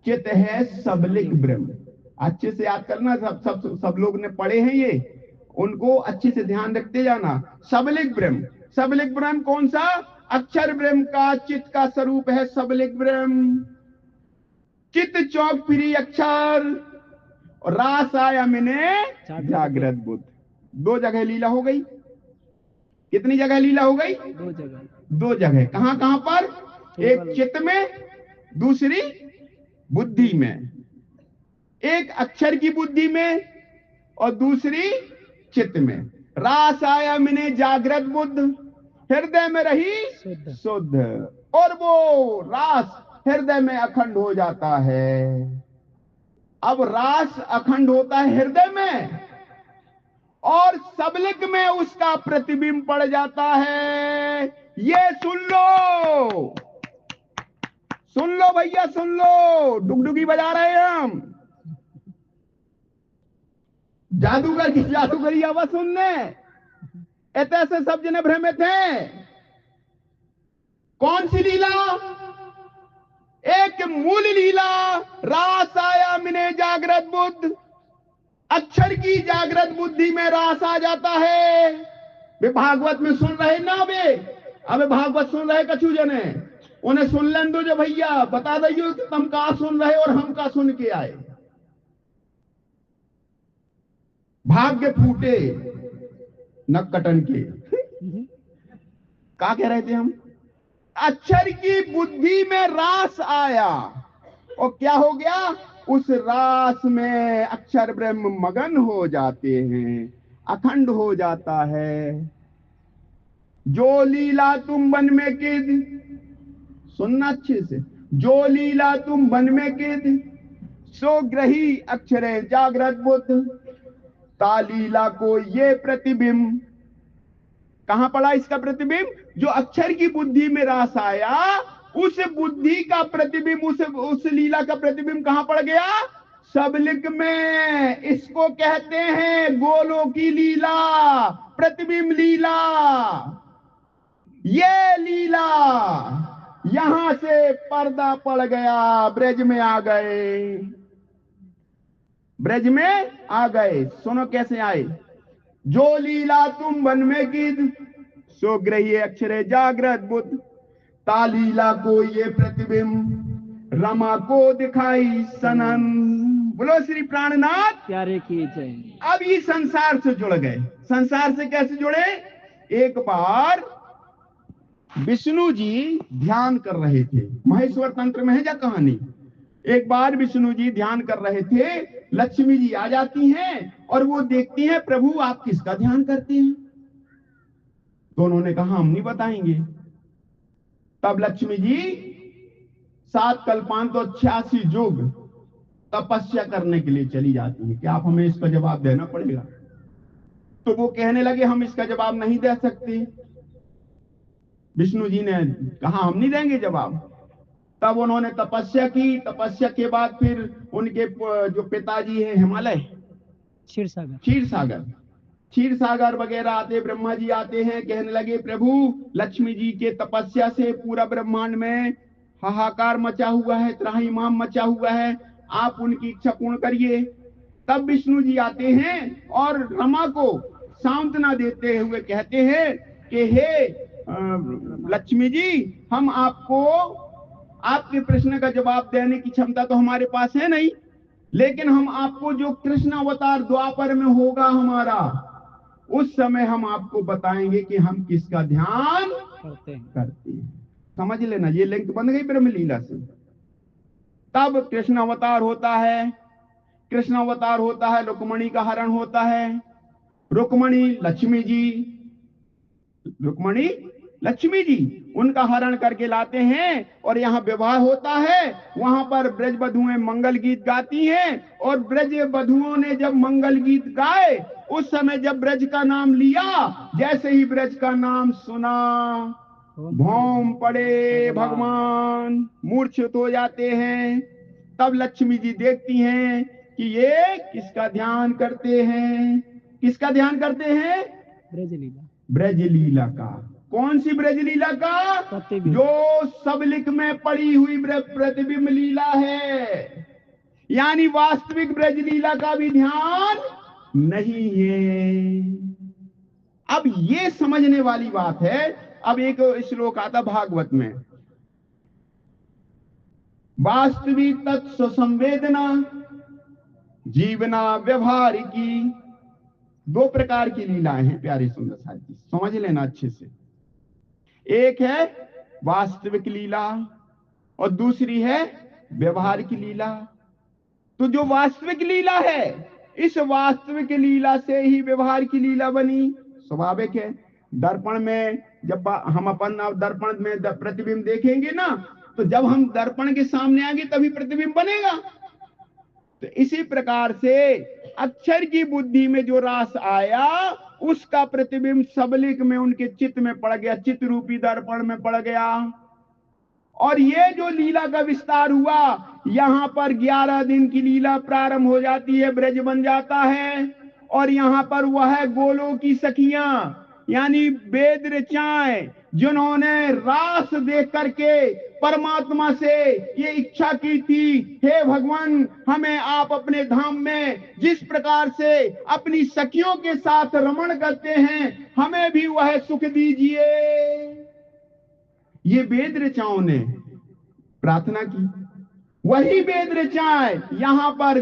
चित्त है सबलिक ब्रह्म। अच्छे से याद करना, सब लोग ने पढ़े हैं ये, उनको अच्छे से ध्यान रखते जाना। सबलिक ब्रह्म, सबलिक ब्रह्म कौन सा? अक्षर ब्रह्म का चित्त का स्वरूप है सबलिक ब्रह्म। चित्त चौक फिरी अक्षर, और रास आया मैंने जागृत बुद्ध। 2 जगह लीला हो गई। कितनी जगह लीला हो गई? 2 जगह। 2 जगह। कहां कहां पर? एक चित्त में, दूसरी बुद्धि में। एक अक्षर की बुद्धि में और दूसरी चित्त में। रास आया मैंने जागृत बुद्ध, हृदय में रही शुद्ध, और वो रास हृदय में अखंड हो जाता है। अब रास अखंड होता है हृदय में, और सबलिक में उसका प्रतिबिंब पड़ जाता है। ये सुन लो भैया, सुन लो। डुगडुगी बजा रहे हैं हम, जादूगर की जादूगरी आवाज सुनने। ऐसे सब जने भ्रमित हैं। कौन सी लीला? एक मूल लीला, रास आया मैंने जागृत बुद्ध। अक्षर की जागृत बुद्धि में रास आ जाता है। वे भागवत में सुन रहे ना, वे अबे भागवत सुन रहे कछु जने, उन्हें सुन लें दो जो भैया, बता दियो कि तुम कहा सुन रहे और हम कहा सुन के आए। भाग्य फूटे नक कटन के। क्या कह रहे थे हम? अक्षर की बुद्धि में रास आया, और क्या हो गया? उस रास में अक्षर ब्रह्म मगन हो जाते हैं, अखंड हो जाता है। जो लीला तुम वन में की थी, सुनना अच्छे से, जो लीला तुम वन में की थी, सो ग्रही अक्षर जागृत बुद्ध। तालीला को ये प्रतिबिंब, कहां पड़ा इसका प्रतिबिंब? जो अक्षर की बुद्धि में रास आया, उस बुद्धि का प्रतिबिंब, उस लीला का प्रतिबिंब कहां पड़ गया? सबलिक में। इसको कहते हैं गोलों की लीला, प्रतिबिंब लीला। ये लीला, यहां से पर्दा पड़ गया, ब्रज में आ गए, ब्रज में आ गए। सुनो कैसे आए। जो लीला तुम वन में की, सो ग्रही अक्षरे जागृत बुद्ध। तालीला को ये प्रतिबिंब, रमा को दिखाई सनन। बोलो श्री प्राणनाथ प्यारे की जय। अब ये संसार से जुड़ गए। संसार से कैसे जुड़े? एक बार विष्णु जी ध्यान कर रहे थे, महेश्वर तंत्र में है जा कहानी। एक बार विष्णु जी ध्यान कर रहे थे, लक्ष्मी जी आ जाती हैं और वो देखती हैं प्रभु आप किसका ध्यान करते हैं। तो उन्होंने कहा हम नहीं बताएंगे। तब लक्ष्मी जी 7 कल्पांत तो 86 युग तपस्या करने के लिए चली जाती है कि आप हमें इसका जवाब देना पड़ेगा। तो वो कहने लगे हम इसका जवाब नहीं दे सकते। विष्णु जी ने कहा हम नहीं देंगे जवाब। तब उन्होंने तपस्या की। तपस्या के बाद फिर उनके जो पिताजी हैं हिमालय, क्षीर सागर वगैरह आते, ब्रह्मा जी आते हैं, कहने लगे प्रभु लक्ष्मी जी के तपस्या से पूरा ब्रह्मांड में हाहाकार मचा हुआ है, त्राहिमाम मचा हुआ है, आप उनकी इच्छा पूर्ण करिए। तब विष्णु जी आते हैं और रमा को सांत्वना देते हुए कहते हैं कि हे लक्ष्मी जी, हम आपको आपके प्रश्न का जवाब देने की क्षमता तो हमारे पास है नहीं, लेकिन हम आपको जो कृष्ण अवतार द्वापर में होगा हमारा, उस समय हम आपको बताएंगे कि हम किसका ध्यान करते हैं। समझ लेना, ये लिंक बन गई ब्रह्म लीला से। तब कृष्ण अवतार होता है। कृष्ण अवतार होता है, रुक्मणी का हरण होता है। रुक्मणी लक्ष्मी जी उनका हरण करके लाते हैं और यहाँ विवाह होता है। वहां पर ब्रज बधुएं मंगल गीत गाती हैं और ब्रज बधुओं ने जब मंगल गीत गाए, उस समय जब ब्रज का नाम लिया, जैसे ही ब्रज का नाम सुना, भौम पड़े भगवान, मूर्छित हो जाते हैं। तब लक्ष्मी जी देखती हैं कि ये किसका ध्यान करते हैं। किसका ध्यान करते हैं? ब्रज लीला का। कौन सी ब्रज लीला का? जो सबलिक में पड़ी हुई प्रतिबिंब लीला है, यानी वास्तविक ब्रज लीला का भी ध्यान नहीं है। अब ये समझने वाली बात है। अब एक श्लोक आता भागवत में, वास्तविक तत्व संवेदना जीवना व्यवहारिकी। 2 प्रकार की लीलाएं हैं प्यारे सुंदर साथी, समझ लेना अच्छे से। एक है वास्तविक लीला और दूसरी है व्यवहार की लीला। तो जो वास्तविक लीला है, इस वास्तविक लीला से ही व्यवहार की लीला बनी। स्वाभाविक है, दर्पण में जब हम अपन दर्पण में प्रतिबिंब देखेंगे ना, तो जब हम दर्पण के सामने आएंगे तभी प्रतिबिंब बनेगा। तो इसी प्रकार से अक्षर की बुद्धि में जो रास आया, उसका प्रतिबिंब सबलिक में उनके चित्त में पड़ गया, चित्त रूपी दर्पण में पड़ गया। और ये जो लीला का विस्तार हुआ, यहाँ पर 11 दिन की लीला प्रारंभ हो जाती है, ब्रज बन जाता है। और यहाँ पर वह है गोलों की सखियां, यानी वेद ऋचाएं, जिन्होंने रास देख करके परमात्मा से ये इच्छा की थी, हे भगवान, हमें आप अपने धाम में जिस प्रकार से अपनी सखियों के साथ रमण करते हैं, हमें भी वह सुख दीजिए। ये वेद ऋचाओं ने प्रार्थना की। वही वेद ऋचाएं यहाँ पर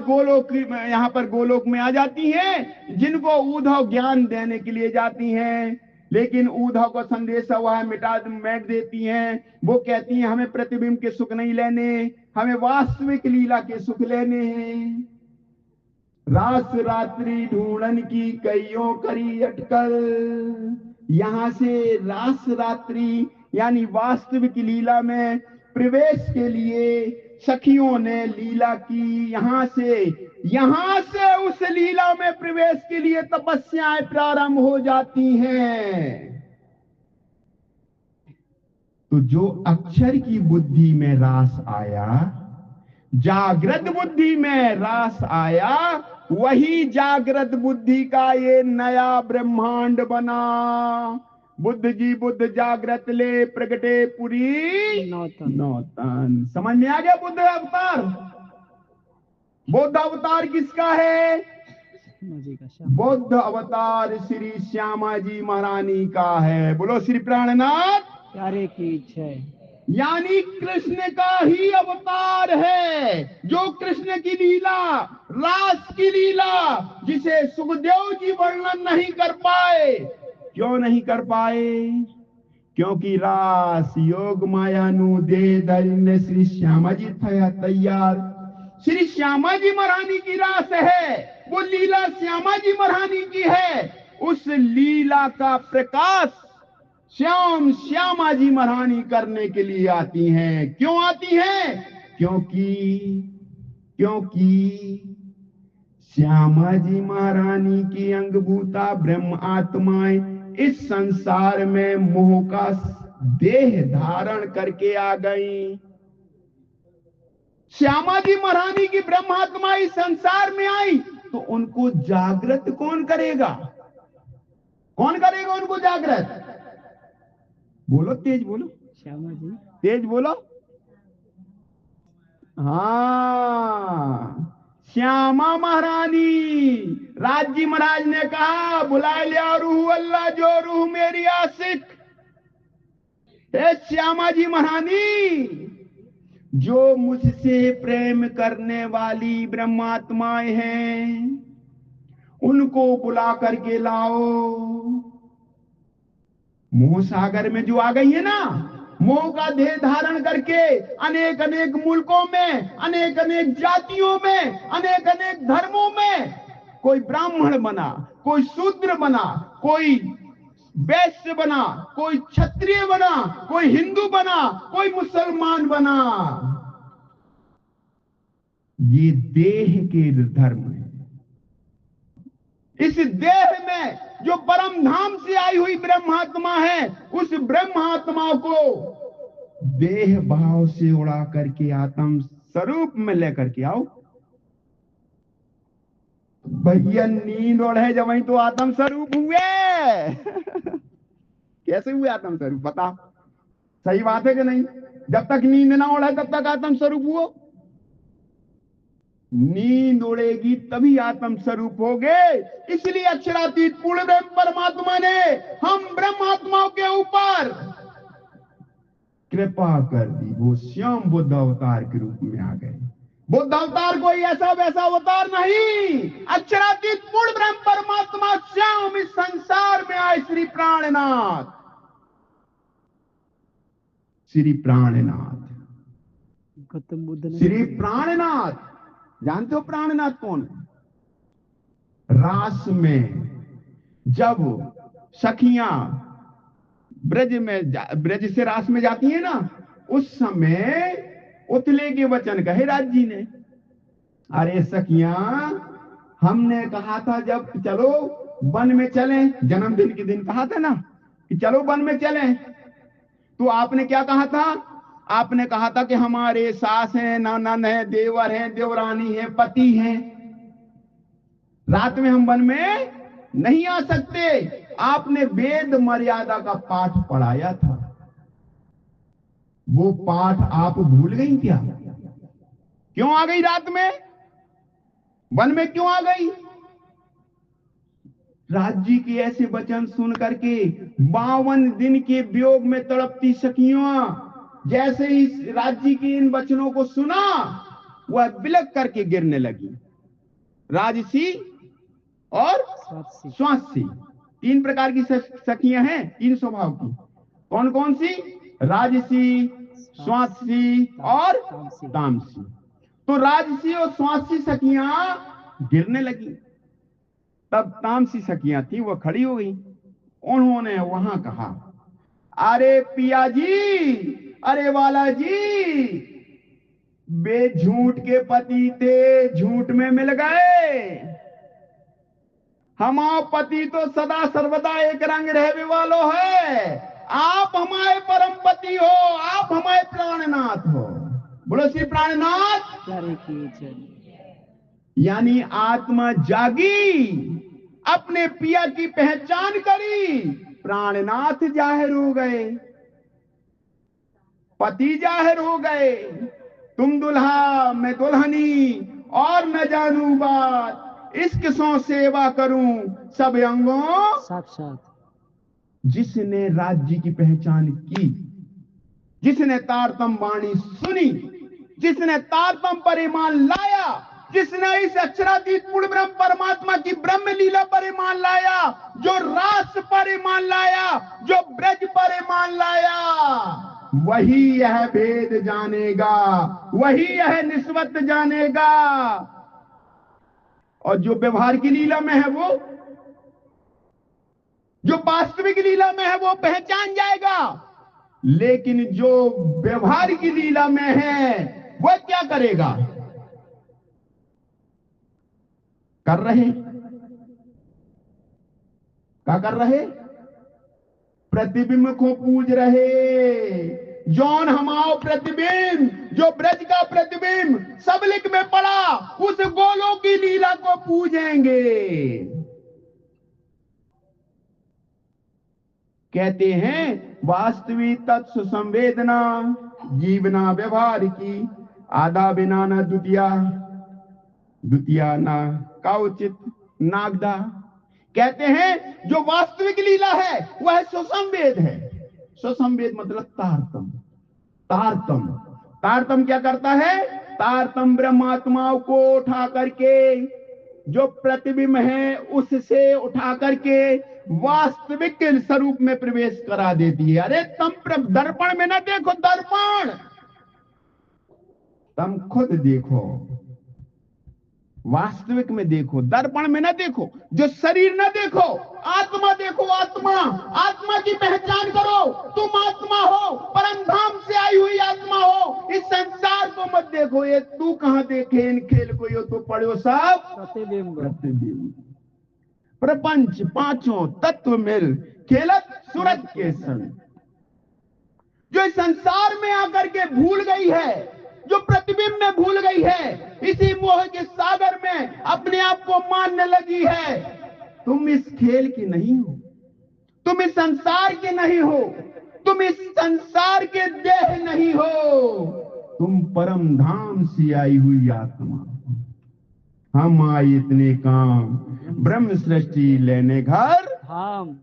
गोलोक में आ जाती हैं, जिनको उद्धव ज्ञान देने के लिए जाती हैं। लेकिन उद्धव को संदेश वह मिट देती हैं। वो कहती हैं हमें प्रतिबिंब के सुख नहीं लेने, हमें वास्तविक लीला के सुख लेने हैं। रास रात्रि ढूंढन की कईयों करी अटकल। यहां से रास रात्रि यानी वास्तविक लीला में प्रवेश के लिए सखियों ने लीला की। यहां से उस लीला में प्रवेश के लिए तपस्याएं प्रारंभ हो जाती हैं। तो जो अक्षर की बुद्धि में रास आया, जागृत बुद्धि में रास आया, वही जागृत बुद्धि का ये नया ब्रह्मांड बना। बुद्ध जी बुद्ध जागृत ले प्रगटे पुरी नौतन नौतन। समझ में आ गया बुद्ध अवतार? बुद्ध अवतार किसका है? श्यामा जी का श्यामा बुद्ध अवतार श्री श्यामा जी महारानी का है। बोलो श्री प्राणनाथ। प्यारे की जय। यानी कृष्ण का ही अवतार है, जो कृष्ण की लीला, रास की लीला, जिसे सुखदेव जी वर्णन नहीं कर पाए। क्यों नहीं कर पाए? क्योंकि रास योग माया नु दे धरिने श्री श्यामा जी था तैयार। श्री श्यामा जी महारानी की रास है, वो लीला श्यामा जी महारानी की है। उस लीला का प्रकाश श्यामा जी महारानी करने के लिए आती हैं। क्यों आती हैं? क्योंकि श्यामा जी महारानी की अंगभूता ब्रह्म आत्माएं इस संसार में मोह का देह धारण करके आ गई। श्यामा जी महारानी की ब्रह्मात्मा इस संसार में आई, तो उनको जागृत कौन करेगा? कौन करेगा उनको जागृत? बोलो, तेज बोलो। श्यामा जी। तेज बोलो। हाँ, श्यामा महारानी। राज जी महाराज ने कहा, बुला लिया रूह अल्लाह, जो रूह मेरी आशिक। हे श्यामा जी महारानी, जो मुझसे प्रेम करने वाली ब्रह्मात्माएं हैं, उनको बुला करके लाओ। मोह सागर में जो आ गई है ना, मोह का देह धारण करके अनेक अनेक मुल्कों में, अनेक अनेक जातियों में, अनेक अनेक धर्मों में, कोई ब्राह्मण बना, कोई शूद्र बना, कोई वैश्य बना, कोई क्षत्रिय बना, कोई हिंदू बना, कोई मुसलमान बना। ये देह के धर्म है। इस देह में जो परम धाम से आई हुई ब्रह्मात्मा है, उस ब्रह्मात्मा को देह भाव से उड़ा करके आत्म स्वरूप में लेकर के आओ। भैया नींद ओढ़े जब वही तो आत्म स्वरूप हुए। कैसे हुए आत्म स्वरूप? बता, सही बात है कि नहीं? जब तक नींद ना ओढ़े तब तक आत्म स्वरूप हुओ। नींद उड़ेगी तभी आत्म स्वरूप हो गए। इसलिए अक्षरातीत पूर्ण ब्रह्म परमात्मा ने हम ब्रह्मात्माओं के ऊपर कृपा कर दी। वो श्याम बुद्ध अवतार के रूप में आ गए। बुद्ध अवतार कोई ऐसा वैसा अवतार नहीं, अक्षरातीत पूर्ण ब्रह्म परमात्मा श्याम इस संसार में आए। श्री प्राणनाथ, श्री प्राणनाथ, गौतम बुद्ध ने श्री प्राणनाथ। जानते हो प्राणनाथ कौन है? रास में जब सखियां ब्रज से रास में जाती है ना, उस समय उतले के वचन कहे राज जी ने, अरे सखियां, हमने कहा था जब चलो वन में चलें, जन्मदिन के दिन कहा था ना कि चलो वन में चलें, तो आपने क्या कहा था? आपने कहा था कि हमारे सास हैं, ननद हैं, देवर हैं, देवरानी हैं, पति हैं, रात में हम वन में नहीं आ सकते। आपने वेद मर्यादा का पाठ पढ़ाया था, वो पाठ आप भूल गई क्या? क्यों आ गई रात में? वन में क्यों आ गई? राज जी के ऐसे वचन सुन करके 52 दिन के वियोग में तड़पती सखियां, जैसे ही राज जी के इन वचनों को सुना, वह बिलक करके गिरने लगी। राजसी और स्वासी, 3 प्रकार की सखियां हैं, 3 स्वभाव की। कौन कौन सी? राजसी, स्वासी और तामसी। तो राजसी और स्वासी सखियां गिरने लगी। तब तामसी सखियां थी, वह खड़ी हो गई। उन्होंने वहां कहा, अरे पिया जी, अरे वाला जी, वे झूठ के पति थे, झूठ में मिल गए। हमारा पति तो सदा सर्वदा एक रंग रहने वालो है। आप हमारे परम पति हो, आप हमारे प्राणनाथ हो। बोलो श्री प्राणनाथ। प्यारे की जय। यानी आत्मा जागी, अपने पिया की पहचान करी, प्राणनाथ जाहिर हो गए, पति जाहिर हो गए। तुम दुल्हा मैं दुल्हनी, और न जानू बात, इश्क सो सेवा करूं सब अंगों। साक्षात जिसने राज्य की पहचान की, जिसने तारतम वाणी सुनी, जिसने तारतम परिमाण लाया, जिसने इस अक्षरातीत पूर्ण ब्रह्म परमात्मा की ब्रह्म लीला परिमाण लाया, जो रास परिमाण लाया, जो ब्रज परिमाण लाया, वही यह भेद जानेगा, वही यह निस्बत जानेगा। और जो व्यवहार की लीला में है, वो जो वास्तविक लीला में है, वो पहचान जाएगा। लेकिन जो व्यवहार की लीला में है, वह क्या करेगा? कर रहे, क्या कर रहे? प्रतिबिंब को पूज रहे। जौन हमाओ प्रतिबिंब, जो ब्रज का प्रतिबिंब सबलिक में पड़ा, उस गोलों की लीला को पूजेंगे। कहते हैं वास्तविक तत्व संवेदना जीवना व्यवहार की, आधा बिना न द्वितीया, द्वितीया न का उचित नागदा। कहते हैं जो वास्तविक लीला है वह सुसंवेद है। सुसंवेद मतलब तारतम। तारतम, तारतम क्या करता है? तारतम ब्रह्मात्माओं को उठा करके, जो प्रतिबिंब है उससे उठा करके वास्तविक के स्वरूप में प्रवेश करा देती है। अरे तुम दर्पण में ना देखो, दर्पण तुम खुद देखो, वास्तविक में देखो, दर्पण में ना देखो। जो शरीर ना देखो, आत्मा देखो। आत्मा, आत्मा की पहचान करो। तुम आत्मा हो, परम धाम से आई हुई आत्मा हो। इस संसार को मत देखो। ये तू कहां देखे इन खेल को? यो तो पढ़ो सब प्रतिबिंब। प्रतिबिंब। प्रपंच पांचों तत्व मिल खेलत सूरज के संग। जो इस संसार में आकर के भूल गई है, जो प्रतिबिंब में भूल गई है, इसी मोह के सागर में अपने आप को मानने लगी है। तुम इस खेल की नहीं हो, तुम इस संसार के नहीं हो, तुम इस संसार के देह नहीं हो, तुम परम धाम से आई हुई आत्मा। हम आए इतने काम, ब्रह्म सृष्टि लेने घर धाम।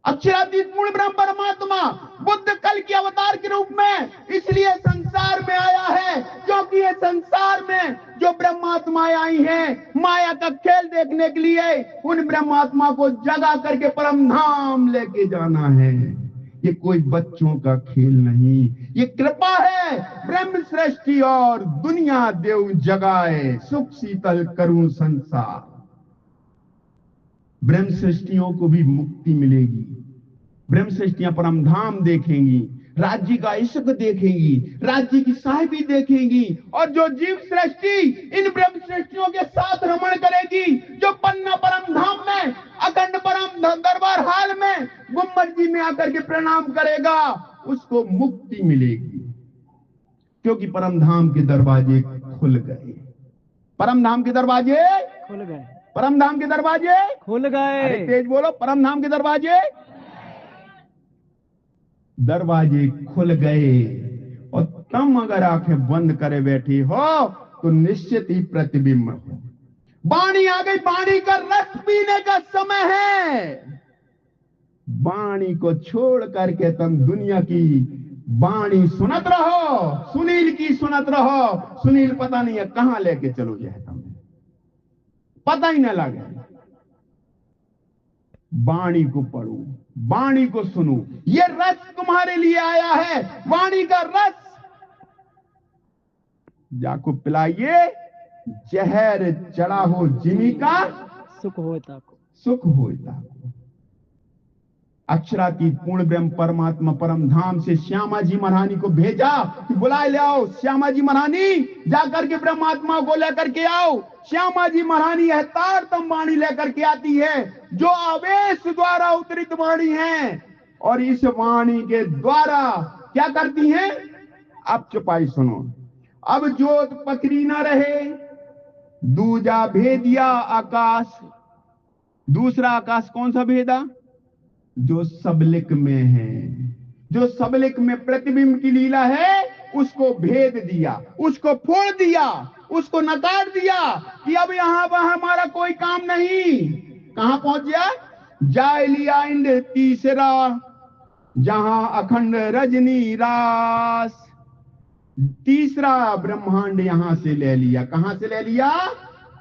अक्षरातीत पूर्ण ब्रह्म परमात्मा बुद्ध कल के अवतार के रूप में इसलिए संसार में आया है, क्योंकि ये संसार में जो ब्रह्मात्माएं आई हैं, माया का खेल देखने के लिए, उन ब्रह्मात्मा को जगा करके परम धाम लेके जाना है। ये कोई बच्चों का खेल नहीं, ये कृपा है। ब्रह्म सृष्टि और दुनिया देव जगाए, सुख शीतल करूं संसार। ब्रह्म सृष्टियों को भी मुक्ति मिलेगी। ब्रह्म सृष्टियां परम धाम देखेंगी, राज्य का इश्क देखेंगी, राज्य की साहिबी देखेंगी। और जो जीव सृष्टि इन ब्रह्म सृष्टियों के साथ रमण करेगी, जो पन्ना परम धाम में, अखंड परम दरबार हाल में गुम्बद जी में आकर के प्रणाम करेगा, उसको मुक्ति मिलेगी। क्योंकि परम धाम के दरवाजे खुल गए। परम धाम के दरवाजे खुल गए। परम धाम के दरवाजे खुल गए। अरे तेज बोलो, परम धाम के दरवाजे दरवाजे खुल गए। और तुम अगर आंखें बंद करे बैठी हो तो निश्चित ही प्रतिबिंब हो। वाणी आ गई, वाणी का रस पीने का समय है। वाणी को छोड़ करके तुम दुनिया की वाणी सुनत रहो, सुनील की सुनत रहो। सुनील पता नहीं है कहां लेके चलो जाए, तुम्हें पता ही ना लगे। वाणी को पढ़ो, वाणी को सुनो, ये रस तुम्हारे लिए आया है। वाणी का रस जाको पिलाइए, जहर चढ़ा हो जिमी का सुख होता को। सुख होता। अक्षरातीत पूर्ण ब्रह्म परमात्मा परम धाम से श्यामा जी महारानी को भेजा कि बुलाए ले आओ, श्यामा जी महारानी जाकर के ब्रह्मात्मा को लेकर के आओ। श्यामा जी महारानी यह तारतम वाणी लेकर के आती है जो आवेश द्वारा उतरित वाणी है, और इस वाणी के द्वारा क्या करती है? अब चुपाई सुनो। अब जोत पकड़ी न रहे, दूजा भेदिया आकाश। दूसरा आकाश कौन सा भेदा? जो सबलिक में है, जो सबलिक में प्रतिबिंब की लीला है, उसको भेद दिया, उसको फोड़ दिया, उसको नकार दिया कि अब यहां वहां हमारा कोई काम नहीं। कहां पहुंच गया? जाय लिया इंद्र तीसरा, जहां अखंड रजनी रास। तीसरा ब्रह्मांड यहां से ले लिया। कहां से ले लिया?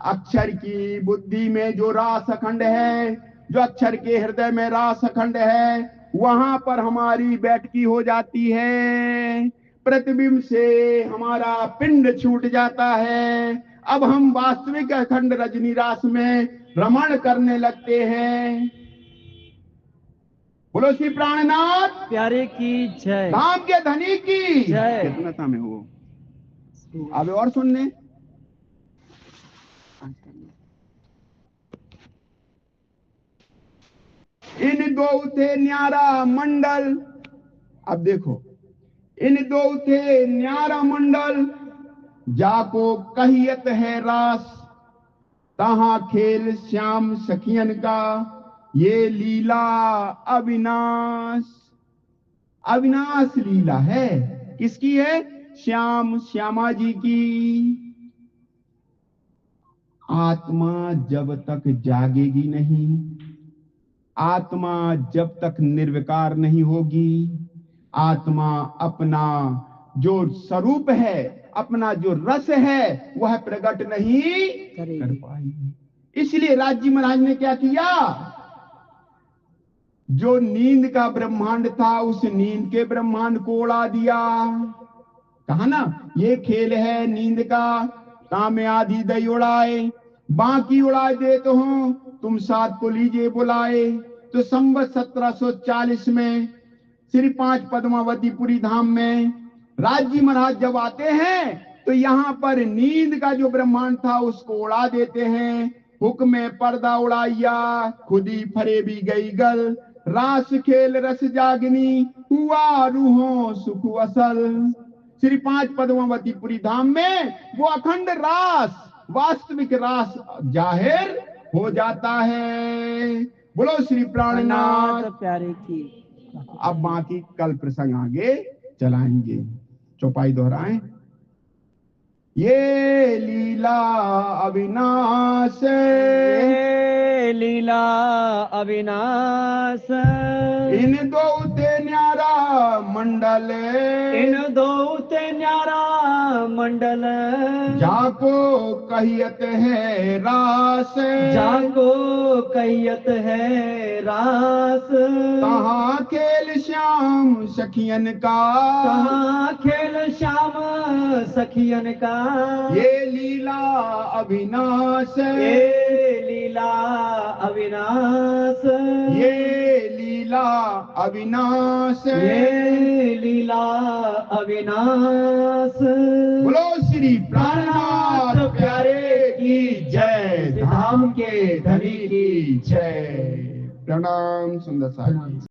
अक्षर की बुद्धि में जो रास अखंड है, जो अक्षर के हृदय में रास अखंड है, वहां पर हमारी बैठकी हो जाती है। प्रतिबिंब से हमारा पिंड छूट जाता है। अब हम वास्तविक अखंड रजनी रास में रमण करने लगते हैं। बोलो श्री प्राणनाथ प्यारे की जय। धाम के धनी की जय। कितना था में वो? अब और सुनने इन दो थे न्यारा मंडल। अब देखो, इन दो थे न्यारा मंडल, जाको कहियत है रास, तहां खेल श्याम सखियन का, ये लीला अविनाश। अविनाश लीला है। किसकी है? श्यामा जी की। आत्मा जब तक जागेगी नहीं, आत्मा जब तक निर्विकार नहीं होगी, आत्मा अपना जो स्वरूप है, अपना जो रस है, वह प्रकट नहीं कर पाएगी। इसलिए राजी महाराज ने क्या किया? जो नींद का ब्रह्मांड था, उस नींद के ब्रह्मांड को उड़ा दिया। कहा ना, ये खेल है नींद का, तामे आधी दई उड़ाए, बाकी उड़ाए देते हो, तुम साथ को लीजिए बुलाए। तो संवत 1740 में श्री 5 पद्मावतीपुरी धाम में राजी महाराज जब आते हैं, तो यहाँ पर नींद का जो ब्रह्मांड था उसको उड़ा देते हैं। हुक्म पर्दा उड़ाइया, खुदी फरे भी गई गल, रास खेल रस जागनी, हुआ रूहों सुख असल। श्री 5 पद्मावतीपुरी धाम में वो अखंड रास, वास्तविक रास जाहिर हो जाता है। बोलो श्री प्राणनाथ प्यारे की। अब बाकी कल प्रसंग आगे चलाएंगे। चौपाई दोहराएं। ये लीला अविनाश, ये लीला अविनाश, इन दो ते न्यारा मंडल, इन दो ते न्यारा मंडल, जाको कहियत है रास, जाको कहियत है रास, कहाँ खेल श्याम सखियन का, कहाँ खेल श्याम सखियन का, ये लीला अविनाश, ये लीला अविनाश, ये लीला अविनाश, ये लीला अविनाश। बोलो श्री प्राणनाथ प्यारे की जय, धाम के धनी की जय। प्रणाम सुंदर साहिब।